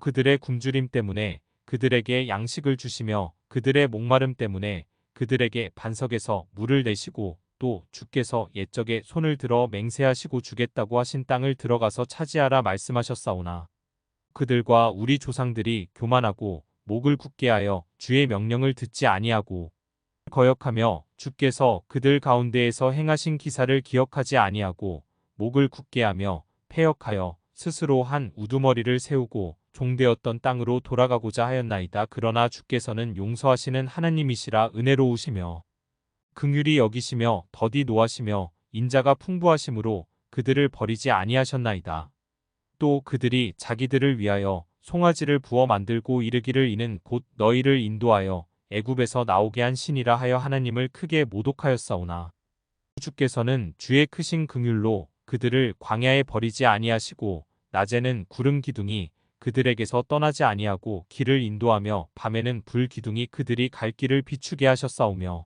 그들의 굶주림 때문에 그들에게 양식을 주시며 그들의 목마름 때문에 그들에게 반석에서 물을 내시고, 또 주께서 옛적에 손을 들어 맹세하시고 주겠다고 하신 땅을 들어가서 차지하라 말씀하셨사오나, 그들과 우리 조상들이 교만하고 목을 굳게 하여 주의 명령을 듣지 아니하고 거역하며 주께서 그들 가운데에서 행하신 기사를 기억하지 아니하고 목을 굳게 하며 패역하여 스스로 한 우두머리를 세우고 종되었던 땅으로 돌아가고자 하였나이다. 그러나 주께서는 용서하시는 하나님이시라. 은혜로우시며 긍휼히 여기시며 더디 노하시며 인자가 풍부하심으로 그들을 버리지 아니하셨나이다. 또 그들이 자기들을 위하여 송아지를 부어 만들고 이르기를 이는 곧 너희를 인도하여 애굽에서 나오게 한 신이라 하여 하나님을 크게 모독하였사오나, 주께서는 주의 크신 긍휼로 그들을 광야에 버리지 아니하시고 낮에는 구름 기둥이 그들에게서 떠나지 아니하고 길을 인도하며 밤에는 불 기둥이 그들이 갈 길을 비추게 하셨사오며,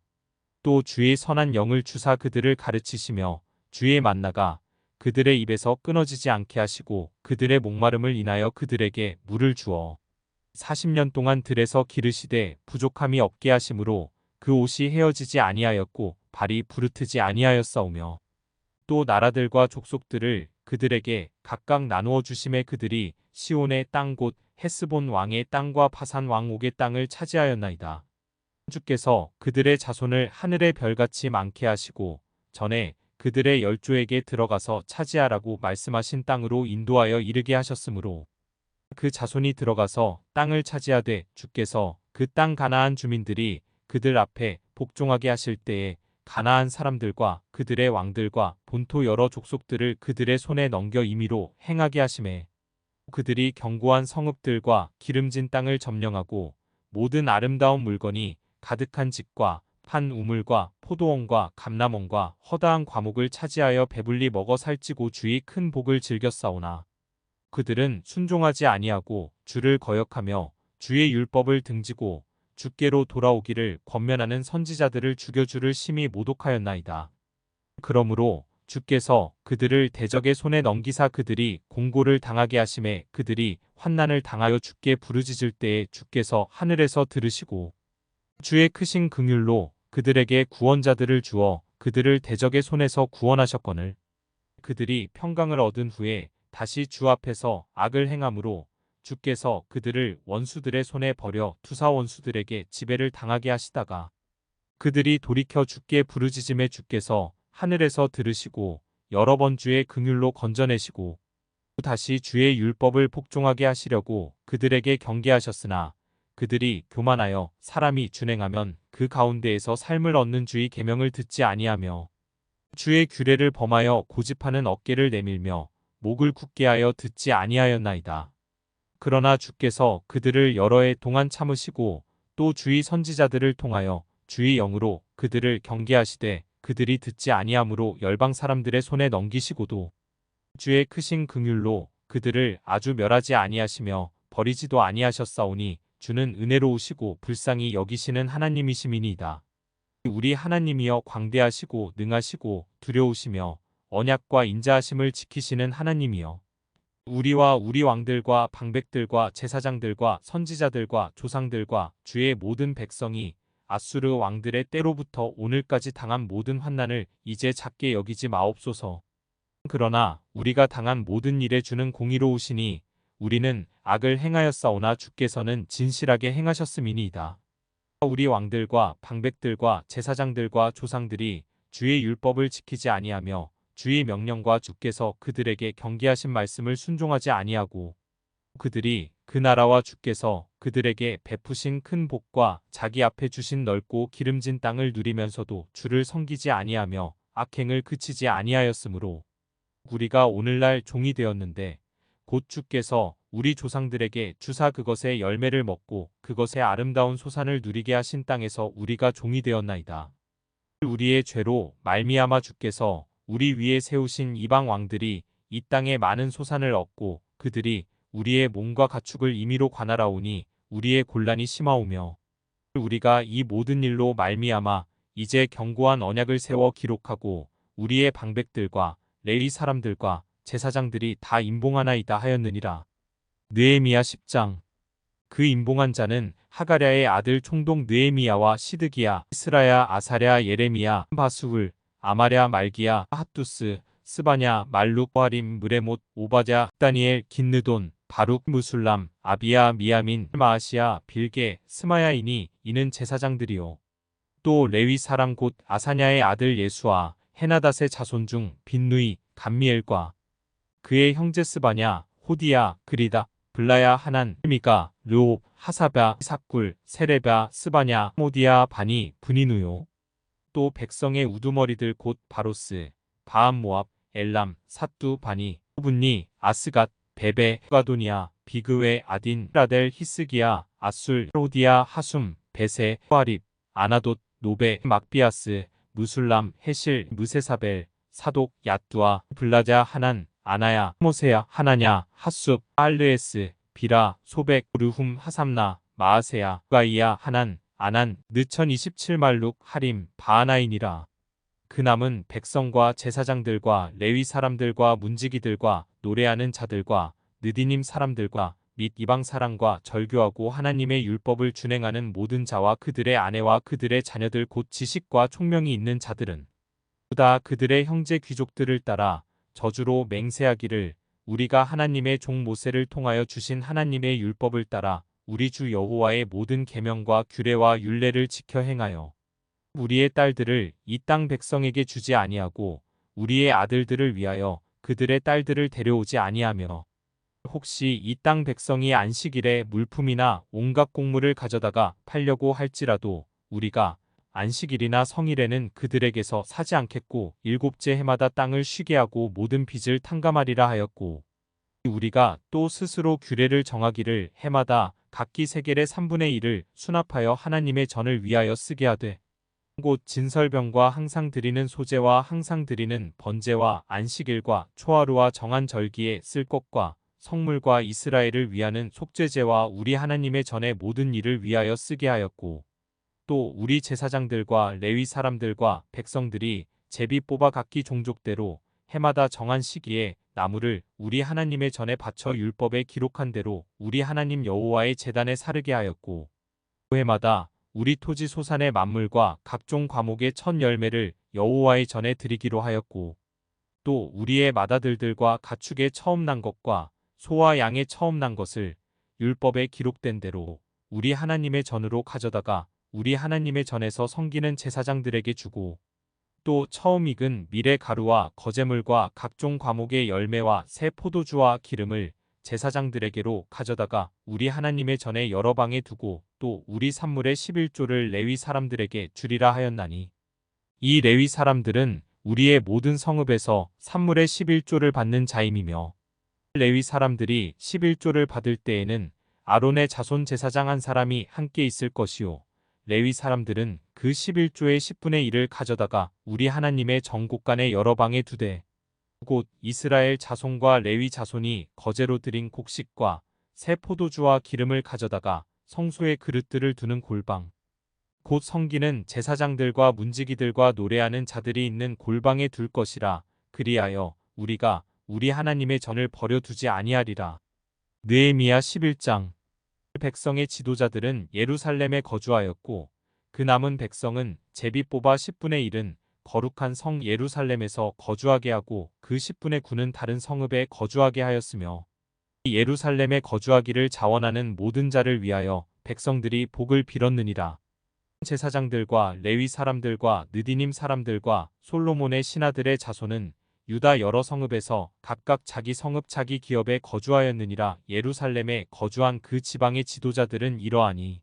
또 주의 선한 영을 주사 그들을 가르치시며 주의 만나가 그들의 입에서 끊어지지 않게 하시고 그들의 목마름을 인하여 그들에게 물을 주어 40년 동안 들에서 기르시되 부족함이 없게 하심으로 그 옷이 헤어지지 아니하였고 발이 부르트지 아니하였사오며 또 나라들과 족속들을 그들에게 각각 나누어 주심에 그들이 시온의 땅 곧 헤스본 왕의 땅과 바산 왕 옥의 땅을 차지하였나이다. 주께서 그들의 자손을 하늘의 별같이 많게 하시고 전에 그들의 열조에게 들어가서 차지하라고 말씀하신 땅으로 인도하여 이르게 하셨으므로 그 자손이 들어가서 땅을 차지하되 주께서 그 땅 가나안 주민들이 그들 앞에 복종하게 하실 때에 가나안 사람들과 그들의 왕들과 본토 여러 족속들을 그들의 손에 넘겨 임의로 행하게 하심에 그들이 견고한 성읍들과 기름진 땅을 점령하고 모든 아름다운 물건이 가득한 집과 판 우물과 포도원과 감람원과 허다한 과목을 차지하여 배불리 먹어 살찌고 주의 큰 복을 즐겼사오나 그들은 순종하지 아니하고 주를 거역하며 주의 율법을 등지고 주께로 돌아오기를 권면하는 선지자들을 죽여 주를 심히 모독하였나이다. 그러므로 주께서 그들을 대적의 손에 넘기사 그들이 공고를 당하게 하심에 그들이 환난을 당하여 주께 부르짖을 때에 주께서 하늘에서 들으시고 주의 크신 긍휼로 그들에게 구원자들을 주어 그들을 대적의 손에서 구원하셨거늘 그들이 평강을 얻은 후에 다시 주 앞에서 악을 행함으로 주께서 그들을 원수들의 손에 버려 투사 원수들에게 지배를 당하게 하시다가 그들이 돌이켜 주께 부르짖음에 주께서 하늘에서 들으시고 여러 번 주의 긍휼로 건져내시고 다시 주의 율법을 복종하게 하시려고 그들에게 경계하셨으나 그들이 교만하여 사람이 준행하면 그 가운데에서 삶을 얻는 주의 계명을 듣지 아니하며 주의 규례를 범하여 고집하는 어깨를 내밀며 목을 굳게 하여 듣지 아니하였나이다. 그러나 주께서 그들을 여러 해 동안 참으시고 또 주의 선지자들을 통하여 주의 영으로 그들을 경계하시되 그들이 듣지 아니하므로 열방 사람들의 손에 넘기시고도 주의 크신 긍휼로 그들을 아주 멸하지 아니하시며 버리지도 아니하셨사오니 주는 은혜로우시고 불쌍히 여기시는 하나님이심이니이다. 우리 하나님이여 광대하시고 능하시고 두려우시며 언약과 인자하심을 지키시는 하나님이여 우리와 우리 왕들과 방백들과 제사장들과 선지자들과 조상들과 주의 모든 백성이 아수르 왕들의 때로부터 오늘까지 당한 모든 환난을 이제 작게 여기지 마옵소서. 그러나 우리가 당한 모든 일에 주는 공의로우시니 우리는 악을 행하였사오나 주께서는 진실하게 행하셨음이니이다. 우리 왕들과 방백들과 제사장들과 조상들이 주의 율법을 지키지 아니하며 주의 명령과 주께서 그들에게 경계하신 말씀을 순종하지 아니하고 그들이 그 나라와 주께서 그들에게 베푸신 큰 복과 자기 앞에 주신 넓고 기름진 땅을 누리면서도 주를 섬기지 아니하며 악행을 그치지 아니하였으므로 우리가 오늘날 종이 되었는데 곧 주께서 우리 조상들에게 주사 그것의 열매를 먹고 그것의 아름다운 소산을 누리게 하신 땅에서 우리가 종이 되었나이다. 우리의 죄로 말미암아 주께서 우리 위에 세우신 이방 왕들이 이 땅에 많은 소산을 얻고 그들이 우리의 몸과 가축을 임의로 관할하오니 우리의 곤란이 심하오며 우리가 이 모든 일로 말미암아 이제 견고한 언약을 세워 기록하고 우리의 방백들과 레위 사람들과 제사장들이 다 임봉하나이다 하였느니라. 느헤미야 10장. 그 임봉한 자는 하가랴의 아들 총독 느헤미야와 시드기야, 스라야, 아사랴, 예레미야, 바수울, 아마랴, 말기야, 핫두스, 스바냐, 말룩, 와림, 무레못, 오바랴, 다니엘, 긴느돈, 바룩, 무술람, 아비야, 미야민, 마아시야, 빌게, 스마야이니 이는 제사장들이요. 또 레위 사람 곧 아사냐의 아들 예수아, 헤나닷의 자손 중 빈누이, 감미엘과 그의 형제 스바냐, 호디야, 그리다, 블라야, 하난, 미가, 르옵, 하사바, 삭굴, 세레바, 스바냐, 모디야, 바니, 브니누요. 또 백성의 우두머리들 곧 바로스, 바암모압, 엘람, 사뚜, 바니, 후분니, 아스갓, 베베, 가도니아, 비그웨, 아딘, 라델, 히스기야, 아술, 로디아, 하숨, 베세, 후아립, 아나돗, 노베, 막비아스, 무술람, 헤실, 무세사벨, 사독, 야뚜아, 블라자, 하난, 아나야, 모세야, 하나냐, 핫숲, 알르에스, 비라, 소백, 르훔, 하삼나, 마아세야, 가이야, 하난, 아난, 느천 27말룩, 하림, 바하나인이라. 그 남은 백성과 제사장들과 레위 사람들과 문지기들과 노래하는 자들과 느디님 사람들과 및 이방 사람과 절교하고 하나님의 율법을 준행하는 모든 자와 그들의 아내와 그들의 자녀들 곧 지식과 총명이 있는 자들은 다 그들의 형제 귀족들을 따라 저주로 맹세하기를 우리가 하나님의 종 모세를 통하여 주신 하나님의 율법을 따라 우리 주 여호와의 모든 계명과 규례와 율례를 지켜 행하여 우리의 딸들을 이 땅 백성에게 주지 아니하고 우리의 아들들을 위하여 그들의 딸들을 데려오지 아니하며 혹시 이 땅 백성이 안식일에 물품이나 온갖 곡물을 가져다가 팔려고 할지라도 우리가 안식일이나 성일에는 그들에게서 사지 않겠고 일곱째 해마다 땅을 쉬게 하고 모든 빚을 탕감하리라 하였고 우리가 또 스스로 규례를 정하기를 해마다 각기 세겔의 3분의 1을 수납하여 하나님의 전을 위하여 쓰게 하되 곧 진설병과 항상 드리는 소제와 항상 드리는 번제와 안식일과 초하루와 정한 절기에 쓸 것과 성물과 이스라엘을 위하는 속죄제와 우리 하나님의 전의 모든 일을 위하여 쓰게 하였고 또 우리 제사장들과 레위 사람들과 백성들이 제비 뽑아 각기 종족대로 해마다 정한 시기에 나무를 우리 하나님의 전에 바쳐 율법에 기록한 대로 우리 하나님 여호와의 제단에 사르게 하였고 그 해마다 우리 토지 소산의 만물과 각종 과목의 첫 열매를 여호와의 전에 드리기로 하였고 또 우리의 맏아들들과 가축의 처음 난 것과 소와 양의 처음 난 것을 율법에 기록된 대로 우리 하나님의 전으로 가져다가 우리 하나님의 전에서 섬기는 제사장들에게 주고 또 처음 익은 밀의 가루와 거제물과 각종 과목의 열매와 새 포도주와 기름을 제사장들에게로 가져다가 우리 하나님의 전에 여러 방에 두고 또 우리 산물의 11조를 레위 사람들에게 주리라 하였나니 이 레위 사람들은 우리의 모든 성읍에서 산물의 11조를 받는 자임이며 레위 사람들이 11조를 받을 때에는 아론의 자손 제사장 한 사람이 함께 있을 것이요 레위 사람들은 그 11조의 10분의 1을 가져다가 우리 하나님의 정곡간의 여러 방에 두되 곧 이스라엘 자손과 레위 자손이 거제로 드린 곡식과 새 포도주와 기름을 가져다가 성소의 그릇들을 두는 골방 곧 섬기는 제사장들과 문지기들과 노래하는 자들이 있는 골방에 둘 것이라 그리하여 우리가 우리 하나님의 전을 버려두지 아니하리라. 느헤미야 11장 백성의 지도자들은 예루살렘에 거주하였고 그 남은 백성은 제비 뽑아 10분의 1은 거룩한 성 예루살렘에서 거주하게 하고 그 10분의 9는 다른 성읍에 거주하게 하였으며 예루살렘에 거주하기를 자원하는 모든 자를 위하여 백성들이 복을 빌었느니라. 제사장들과 레위 사람들과 느디님 사람들과 솔로몬의 신하들의 자손은 유다 여러 성읍에서 각각 자기 성읍 자기 기업에 거주하였느니라. 예루살렘에 거주한 그 지방의 지도자들은 이러하니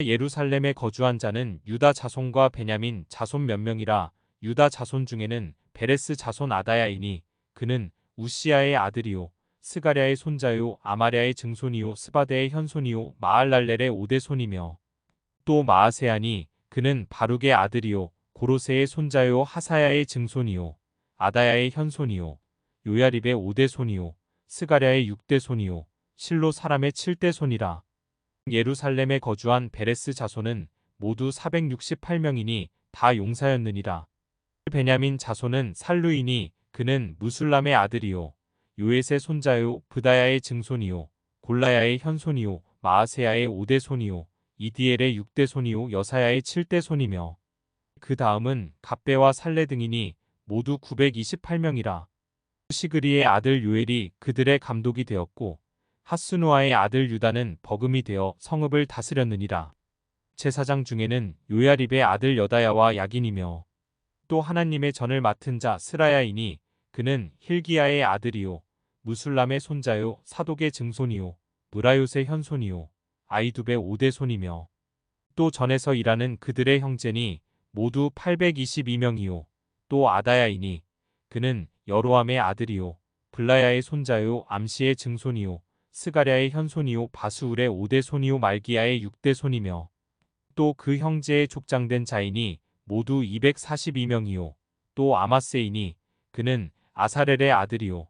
예루살렘에 거주한 자는 유다 자손과 베냐민 자손 몇 명이라. 유다 자손 중에는 베레스 자손 아다야이니 그는 우시야의 아들이요 스가랴의 손자요 아마랴의 증손이요 스바데의 현손이요 마알랄렐의 오대손이며 또 마아세아니 그는 바룩의 아들이요 고로세의 손자요 하사야의 증손이요 아다야의 현손이요 요야립의 5대손이요 스가랴의 6대손이요 실로 사람의 7대손이라. 예루살렘에 거주한 베레스 자손은 모두 468명이니 다 용사였느니라. 베냐민 자손은 살루이니 그는 무술람의 아들이요 요엣의 손자요 브다야의 증손이요 골라야의 현손이요 마아세야의 5대손이요 이디엘의 6대손이요 여사야의 7대손이며 그 다음은 갑배와 살레 등이니 모두 928명이라. 시그리의 아들 요엘이 그들의 감독이 되었고 하스누아의 아들 유다는 버금이 되어 성읍을 다스렸느니라. 제사장 중에는 요야립의 아들 여다야와 야긴이며 또 하나님의 전을 맡은 자 스라야이니 그는 힐기야의 아들이요 무술람의 손자요 사독의 증손이요 무라요의 현손이요 아이두베 5대손이며 또 전에서 일하는 그들의 형제니 모두 822명이요 또 아다야이니 그는 여로함의 아들이요 블라야의 손자요 암시의 증손이요 스가랴의 현손이요 바수울의 5대손이요 말기야의 6대손이며 또 그 형제의 족장된 자이니 모두 242명이요 또 아마세이니 그는 아사렐의 아들이요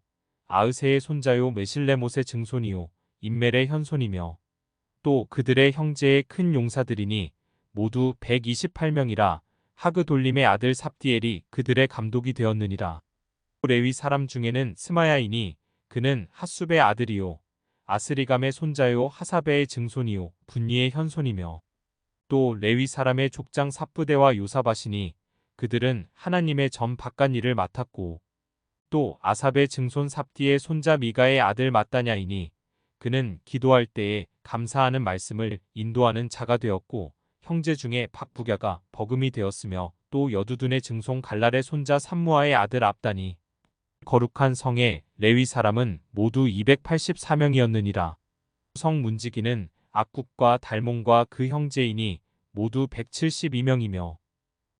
아으세의 손자요 메실레못의 증손이요 임멜의 현손이며 또 그들의 형제의 큰 용사들이니 모두 128명이라. 하그돌림의 아들 삽디엘이 그들의 감독이 되었느니라. 또 레위 사람 중에는 스마야이니 그는 핫숲의 아들이요 아스리감의 손자요 하사베의 증손이요 분니의 현손이며 또 레위 사람의 족장 삽부대와 요사바시니 그들은 하나님의 전 바깥 일을 맡았고 또 아삽의 증손 삽디의 손자 미가의 아들 마따냐이니 그는 기도할 때에 감사하는 말씀을 인도하는 자가 되었고 형제 중에 박부갸가 버금이 되었으며 또 여두둔의 증손 갈랄의 손자 삼무아의 아들 압다니 거룩한 성의 레위 사람은 모두 284명이었느니라. 성 문지기는 악굽과 달몬과 그 형제이니 모두 172명이며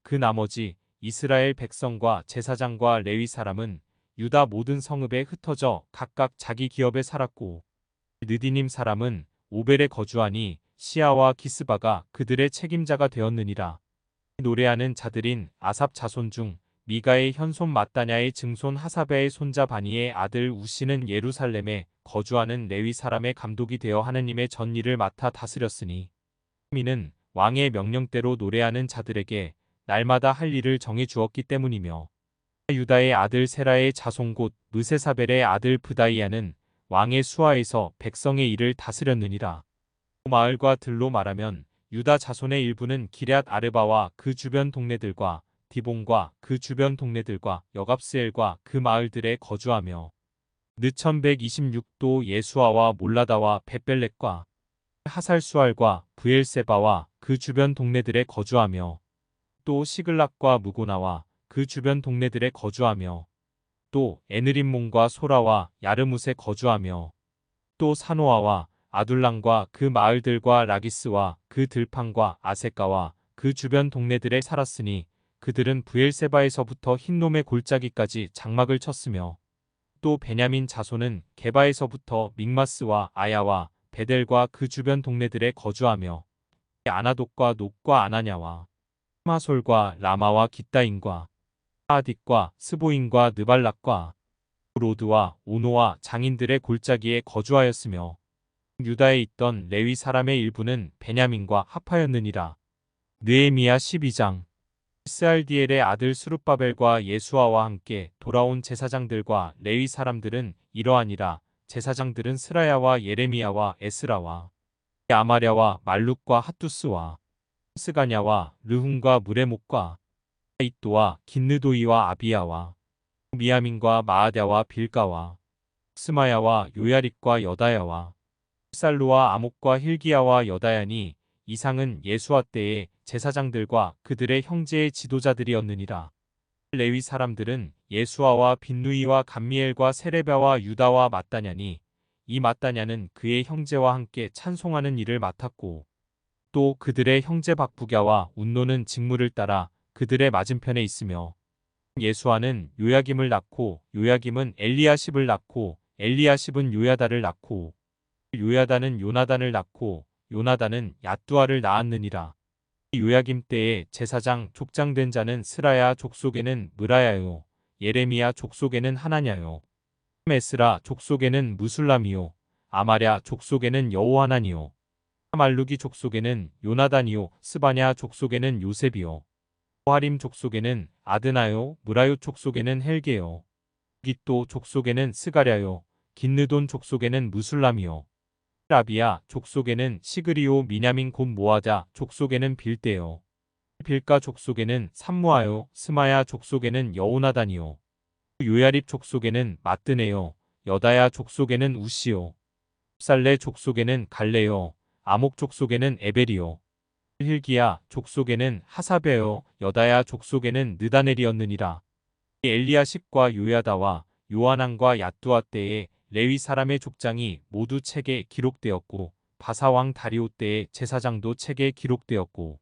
그 나머지 이스라엘 백성과 제사장과 레위 사람은 유다 모든 성읍에 흩어져 각각 자기 기업에 살았고 느디님 사람은 오벨에 거주하니 시아와 기스바가 그들의 책임자가 되었느니라. 노래하는 자들인 아삽 자손 중 미가의 현손 마따냐의 증손 하사베의 손자 바니의 아들 우시는 예루살렘에 거주하는 레위 사람의 감독이 되어 하느님의 전 일을 맡아 다스렸으니 이는 왕의 명령대로 노래하는 자들에게 날마다 할 일을 정해 주었기 때문이며 유다의 아들 세라의 자손 곧 느세사벨의 아들 브다이아는 왕의 수하에서 백성의 일을 다스렸느니라. 마을과 들로 말하면 유다 자손의 일부는 기럇 아르바와 그 주변 동네들과 디본과 그 주변 동네들과 여갑스엘과 그 마을들에 거주하며 느천 126도 예수아와 몰라다와 벳벨렉과 하살수알과 브엘세바와 그 주변 동네들에 거주하며 또 시글락과 무고나와 그 주변 동네들에 거주하며 또 에느림몬과 소라와 야르뭇에 거주하며 또 사노아와 아둘람과 그 마을들과 라기스와 그 들판과 아세가와 그 주변 동네들에 살았으니 그들은 브엘세바에서부터 흰놈의 골짜기까지 장막을 쳤으며 또 베냐민 자손은 게바에서부터 믹마스와 아야와 베델과 그 주변 동네들에 거주하며 아나돗과 녹과 아나냐와 마솔과 라마와 깃다인과 하아딕과 스보인과 느발락과 로드와 오노와 장인들의 골짜기에 거주하였으며 유다에 있던 레위 사람의 일부는 베냐민과 합하였느니라. 느헤미야 12장. 스알디엘의 아들 스룹바벨과 예수아와 함께 돌아온 제사장들과 레위 사람들은 이러하니라. 제사장들은 스라야와 예레미야와 에스라와 아마랴와 말룩과 핫두스와 스가냐와 르훔과 무레목과 이또와 긴느도이와 아비야와 미야민과 마아랴와 빌가와 스마야와 요야릭과 여다야와 살루와 아목과 힐기야와 여다야니 이상은 예수아 때의 제사장들과 그들의 형제의 지도자들이었느니라. 레위 사람들은 예수아와 빈누이와 감미엘과 세레바와 유다와 마따냐니 이 마따냐는 그의 형제와 함께 찬송하는 일을 맡았고 또 그들의 형제 박부갸와 운노는 직무를 따라 그들의 맞은편에 있으며 예수아는 요야김을 낳고 요야김은 엘리야십을 낳고 엘리야십은 요야다를 낳고 요야다는 요나단을 낳고 요나단은 얏두아를 낳았느니라. 요야김 때에 제사장 족장된 자는 스라야 족속에는 느라야요 예레미야 족속에는 하나냐요 에스라 족속에는 무술람이요 아마랴 족속에는 여호하나니요 말루기 족속에는 요나단이요 스바냐 족속에는 요셉이요 호하림 족속에는 아드나요 무라요 족속에는 헬게요 기또 족속에는 스가랴요 긴느돈 족속에는 무술람이요 라비야 족속에는 시그리오 미냐민 곧 모아자 족속에는 빌대요 빌가 족속에는 삼무아요 스마야 족속에는 여호나단이요 요야립 족속에는 마뜨네요 여다야 족속에는 우시요 살레 족속에는 갈레요 아목 족속에는 에벨이요 힐기야 족속에는 하사베요 여다야 족속에는 느다넬이었느니라. 엘리야십과 요야다와 요하난과 얏두아 때에 레위 사람의 족장이 모두 책에 기록되었고 바사왕 다리오 때의 제사장도 책에 기록되었고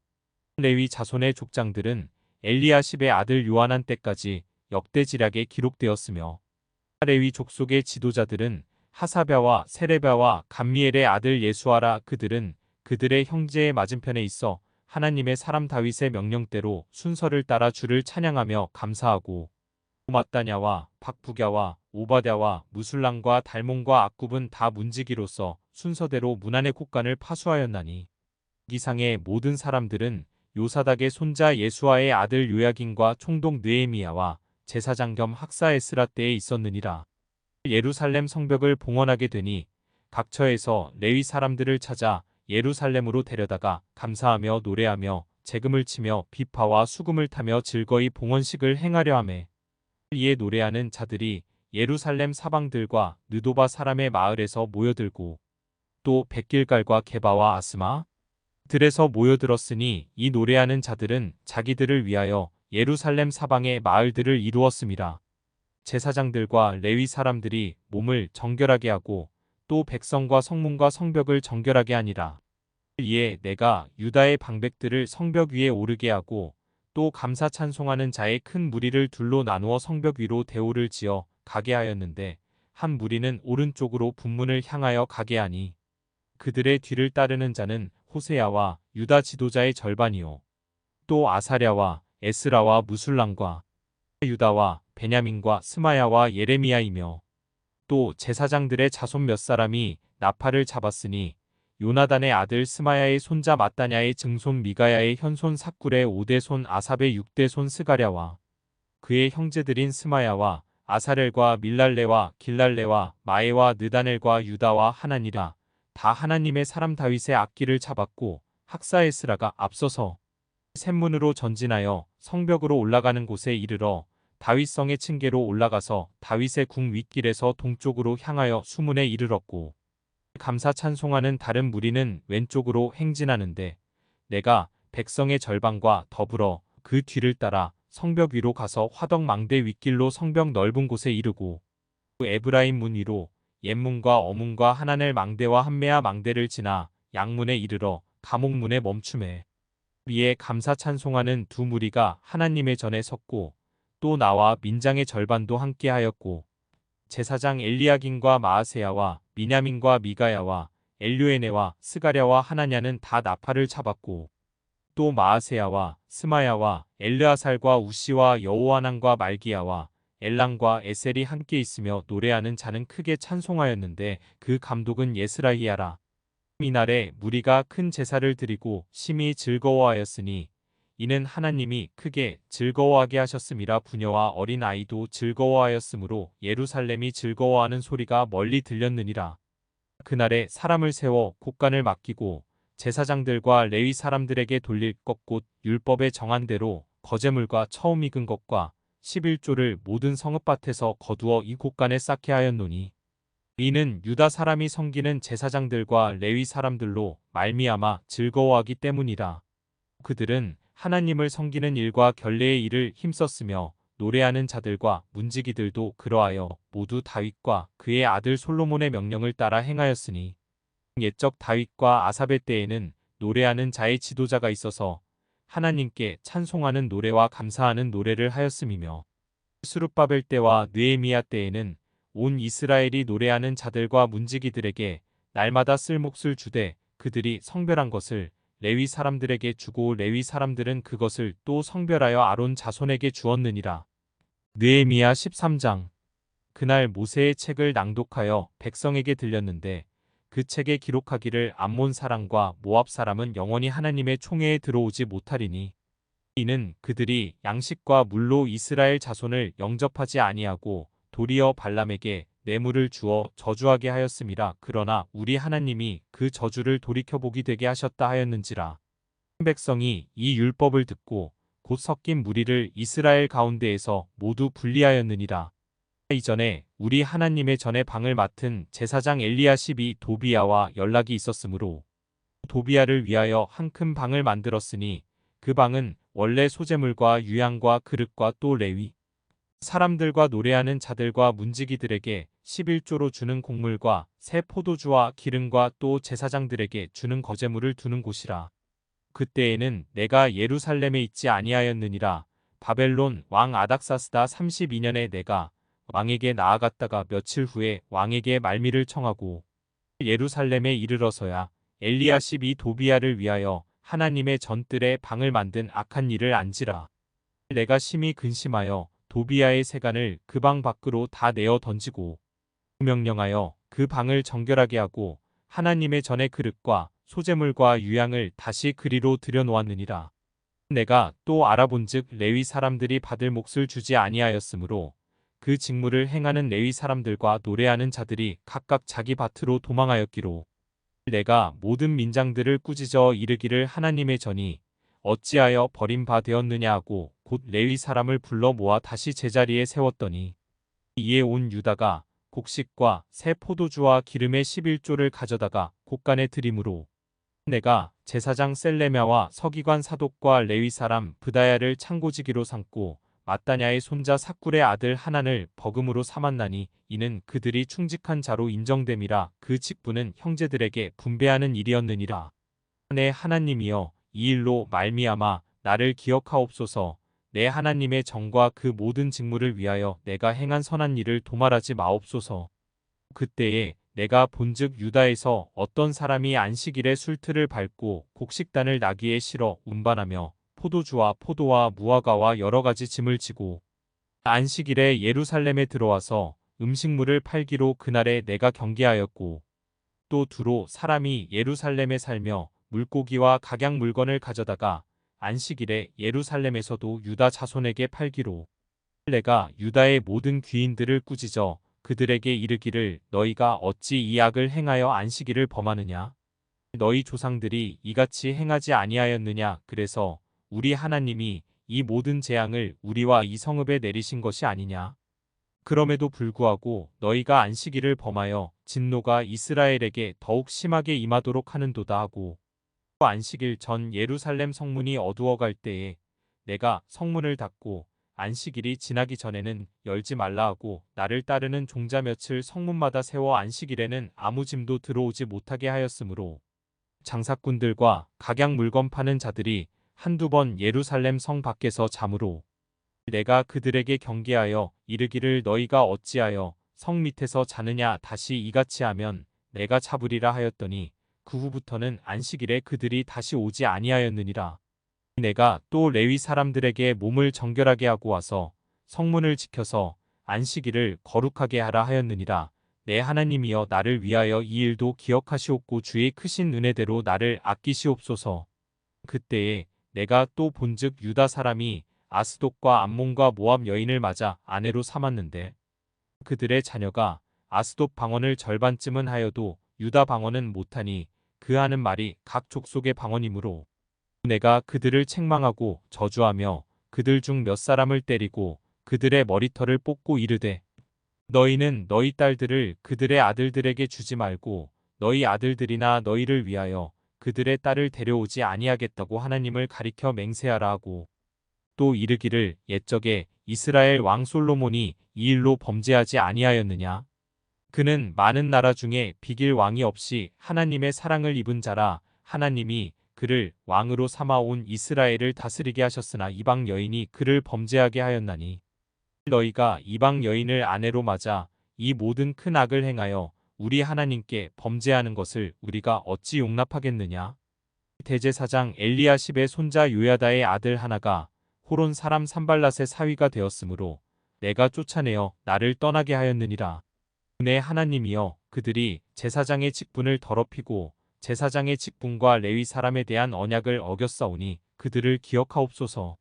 레위 자손의 족장들은 엘리야십의 아들 요하난 때까지 역대지략에 기록되었으며 레위 족속의 지도자들은 하사랴와 세레랴와 감미엘의 아들 예수아라. 그들은 그들의 형제의 맞은편에 있어 하나님의 사람 다윗의 명령대로 순서를 따라 주를 찬양하며 감사하고 마따냐와 박부갸와 오바댜와 무술람과 달몬과 악굽은 다 문지기로서 순서대로 문안의 곡간을 파수하였나니 이상의 모든 사람들은 요사닥의 손자 예수아의 아들 요야긴과 총독 느헤미야와 제사장 겸 학사 에스라 때에 있었느니라. 예루살렘 성벽을 봉헌하게 되니 각 처에서 레위 사람들을 찾아 예루살렘으로 데려다가 감사하며 노래하며 재금을 치며 비파와 수금을 타며 즐거이 봉헌식을 행하려 하매 이에 노래하는 자들이 예루살렘 사방들과 느도바 사람의 마을에서 모여들고 또 백길갈과 게바와 아스마 들에서 모여들었으니 이 노래하는 자들은 자기들을 위하여 예루살렘 사방의 마을들을 이루었음이라. 제사장들과 레위 사람들이 몸을 정결하게 하고 또 백성과 성문과 성벽을 정결하게 하니라. 이에 내가 유다의 방백들을 성벽 위에 오르게 하고 또 감사 찬송하는 자의 큰 무리를 둘로 나누어 성벽 위로 대오를 지어 가게 하였는데 한 무리는 오른쪽으로 분문을 향하여 가게 하니 그들의 뒤를 따르는 자는 호세야와 유다 지도자의 절반이요 또 아사랴와 에스라와 무술람과 유다와 베냐민과 스마야와 예레미야이며 또 제사장들의 자손 몇 사람이 나팔을 잡았으니 요나단의 아들 스마야의 손자 마따냐의 증손 미가야의 현손 삭굴의 5대손 아삽의 6대손 스가랴와 그의 형제들인 스마야와 아사렐과 밀랄레와 길랄레와 마에와 느다넬과 유다와 하나니라. 다 하나님의 사람 다윗의 악기를 잡았고 학사 에스라가 앞서서 샘문으로 전진하여 성벽으로 올라가는 곳에 이르러 다윗성의 층계로 올라가서 다윗의 궁 윗길에서 동쪽으로 향하여 수문에 이르렀고 감사 찬송하는 다른 무리는 왼쪽으로 행진하는데 내가 백성의 절반과 더불어 그 뒤를 따라 성벽 위로 가서 화덕 망대 윗길로 성벽 넓은 곳에 이르고 에브라임 문 위로 옛문과 어문과 하나넬 망대와 한메아 망대를 지나 양문에 이르러 감옥문에 멈춤에 위에 감사 찬송하는 두 무리가 하나님의 전에 섰고 또 나와 민장의 절반도 함께하였고 제사장 엘리야긴과 마아세야와 미냐민과 미가야와 엘류에네와 스가랴와 하나냐는 다 나팔을 잡았고 또 마아세야와 스마야와 엘르아살과 우시와 여호하난과 말기야와 엘랑과 에셀이 함께 있으며 노래하는 자는 크게 찬송하였는데 그 감독은 예스라히야라. 이날에 무리가 큰 제사를 드리고 심히 즐거워하였으니 이는 하나님이 크게 즐거워하게 하셨음이라. 부녀와 어린 아이도 즐거워하였으므로 예루살렘이 즐거워하는 소리가 멀리 들렸느니라. 그날에 사람을 세워 곡간을 맡기고 제사장들과 레위 사람들에게 돌릴 것 곧 율법에 정한 대로 거제물과 처음 익은 것과 11조를 모든 성읍밭에서 거두어 이 곡간에 쌓게 하였노니 이는 유다 사람이 섬기는 제사장들과 레위 사람들로 말미암아 즐거워하기 때문이라. 그들은 하나님을 섬기는 일과 결례의 일을 힘썼으며 노래하는 자들과 문지기들도 그러하여 모두 다윗과 그의 아들 솔로몬의 명령을 따라 행하였으니 옛적 다윗과 아삽의 때에는 노래하는 자의 지도자가 있어서 하나님께 찬송하는 노래와 감사하는 노래를 하였음이며 스룹바벨 때와 느헤미야 때에는 온 이스라엘이 노래하는 자들과 문지기들에게 날마다 쓸 몫을 주되 그들이 성별한 것을 레위 사람들에게 주고 레위 사람들은 그것을 또 성별하여 아론 자손에게 주었느니라. 느헤미야 13장. 그날 모세의 책을 낭독하여 백성에게 들렸는데 그 책에 기록하기를 암몬 사람과 모압 사람은 영원히 하나님의 총회에 들어오지 못하리니 이는 그들이 양식과 물로 이스라엘 자손을 영접하지 아니하고 도리어 발람에게 뇌물을 주어 저주하게 하였음이라. 그러나 우리 하나님이 그 저주를 돌이켜보기 되게 하셨다 하였는지라. 백성이 이 율법을 듣고 곧 섞인 무리를 이스라엘 가운데에서 모두 분리하였느니라. 이전에 우리 하나님의 전에 방을 맡은 제사장 엘리야십이 도비야와 연락이 있었으므로 도비야를 위하여 한 큰 방을 만들었으니 그 방은 원래 소재물과 유향과 그릇과 또 레위 사람들과 노래하는 자들과 문지기들에게 11조로 주는 곡물과 새 포도주와 기름과 또 제사장들에게 주는 거제물을 두는 곳이라. 그때에는 내가 예루살렘에 있지 아니하였느니라. 바벨론 왕 아닥사스다 32년에 내가 왕에게 나아갔다가 며칠 후에 왕에게 말미를 청하고 예루살렘에 이르러서야 엘리야십이 도비야를 위하여 하나님의 전뜰에 방을 만든 악한 일을 안지라. 내가 심히 근심하여 도비야의 세간을 그 방 밖으로 다 내어 던지고 명령하여 그 방을 정결하게 하고 하나님의 전의 그릇과 소재물과 유향을 다시 그리로 들여놓았느니라. 내가 또 알아본즉 레위 사람들이 받을 몫을 주지 아니하였으므로 그 직무를 행하는 레위 사람들과 노래하는 자들이 각각 자기 밭으로 도망하였기로 내가 모든 민장들을 꾸짖어 이르기를 하나님의 전이 어찌하여 버림 바 되었느냐 하고 곧 레위 사람을 불러 모아 다시 제자리에 세웠더니 이에 온 유다가 곡식과 새 포도주와 기름의 11조를 가져다가 곳간에 드림으로 내가 제사장 셀레мя와 서기관 사독과 레위 사람 브다야를 창고지기로 삼고 마따냐의 손자 삭굴의 아들 하난을 버금으로 삼았나니 이는 그들이 충직한 자로 인정됨이라 그 직분은 형제들에게 분배하는 일이었느니라. 내 하나님이여 이 일로 말미암아 나를 기억하옵소서. 내 하나님의 정과 그 모든 직무를 위하여 내가 행한 선한 일을 도말하지 마옵소서. 그때에 내가 본즉 유다에서 어떤 사람이 안식일에 술틀을 밟고 곡식단을 나귀에 실어 운반하며 포도주와 포도와 무화과와 여러 가지 짐을 지고 안식일에 예루살렘에 들어와서 음식물을 팔기로 그날에 내가 경계하였고 또 두로 사람이 예루살렘에 살며 물고기와 각양 물건을 가져다가 안식일에 예루살렘에서도 유다 자손에게 팔기로 내가 유다의 모든 귀인들을 꾸짖어 그들에게 이르기를 너희가 어찌 이 악을 행하여 안식일을 범하느냐? 너희 조상들이 이같이 행하지 아니하였느냐? 그래서 우리 하나님이 이 모든 재앙을 우리와 이 성읍에 내리신 것이 아니냐? 그럼에도 불구하고 너희가 안식일을 범하여 진노가 이스라엘에게 더욱 심하게 임하도록 하는도다 하고 안식일 전 예루살렘 성문이 어두워갈 때에 내가 성문을 닫고 안식일이 지나기 전에는 열지 말라 하고 나를 따르는 종자 며칠 성문마다 세워 안식일에는 아무 짐도 들어오지 못하게 하였으므로 장사꾼들과 각양 물건 파는 자들이 한두 번 예루살렘 성 밖에서 잠으로 내가 그들에게 경계하여 이르기를 너희가 어찌하여 성 밑에서 자느냐 다시 이같이 하면 내가 잡으리라 하였더니 그 후부터는 안식일에 그들이 다시 오지 아니하였느니라. 내가 또 레위 사람들에게 몸을 정결하게 하고 와서 성문을 지켜서 안식일을 거룩하게 하라 하였느니라. 내 하나님이여 나를 위하여 이 일도 기억하시옵고 주의 크신 은혜대로 나를 아끼시옵소서. 그때에 내가 또 본즉 유다 사람이 아스돗과 암몬과 모압 여인을 맞아 아내로 삼았는데 그들의 자녀가 아스돗 방언을 절반쯤은 하여도 유다 방언은 못하니 그 하는 말이 각 족속의 방언이므로 내가 그들을 책망하고 저주하며 그들 중 몇 사람을 때리고 그들의 머리털을 뽑고 이르되 너희는 너희 딸들을 그들의 아들들에게 주지 말고 너희 아들들이나 너희를 위하여 그들의 딸을 데려오지 아니하겠다고 하나님을 가리켜 맹세하라 하고 또 이르기를 옛적에 이스라엘 왕 솔로몬이 이 일로 범죄하지 아니하였느냐? 그는 많은 나라 중에 비길 왕이 없이 하나님의 사랑을 입은 자라 하나님이 그를 왕으로 삼아온 이스라엘을 다스리게 하셨으나 이방 여인이 그를 범죄하게 하였나니 너희가 이방 여인을 아내로 맞아 이 모든 큰 악을 행하여 우리 하나님께 범죄하는 것을 우리가 어찌 용납하겠느냐? 대제사장 엘리야십의 손자 요야다의 아들 하나가 호론 사람 산발랏의 사위가 되었으므로 내가 쫓아내어 나를 떠나게 하였느니라. 내 하나님이여 그들이 제사장의 직분을 더럽히고 제사장의 직분과 레위 사람에 대한 언약을 어겼사오니 그들을 기억하옵소서.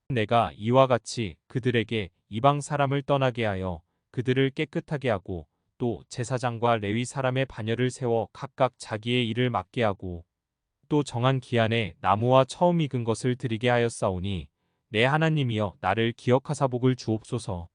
내가 이와 같이 그들에게 이방 사람을 떠나게 하여 그들을 깨끗하게 하고 또 제사장과 레위 사람의 반열을 세워 각각 자기의 일을 맡게 하고 또 정한 기한에 나무와 처음 익은 것을 드리게 하였사오니 내 하나님이여 나를 기억하사 복을 주옵소서.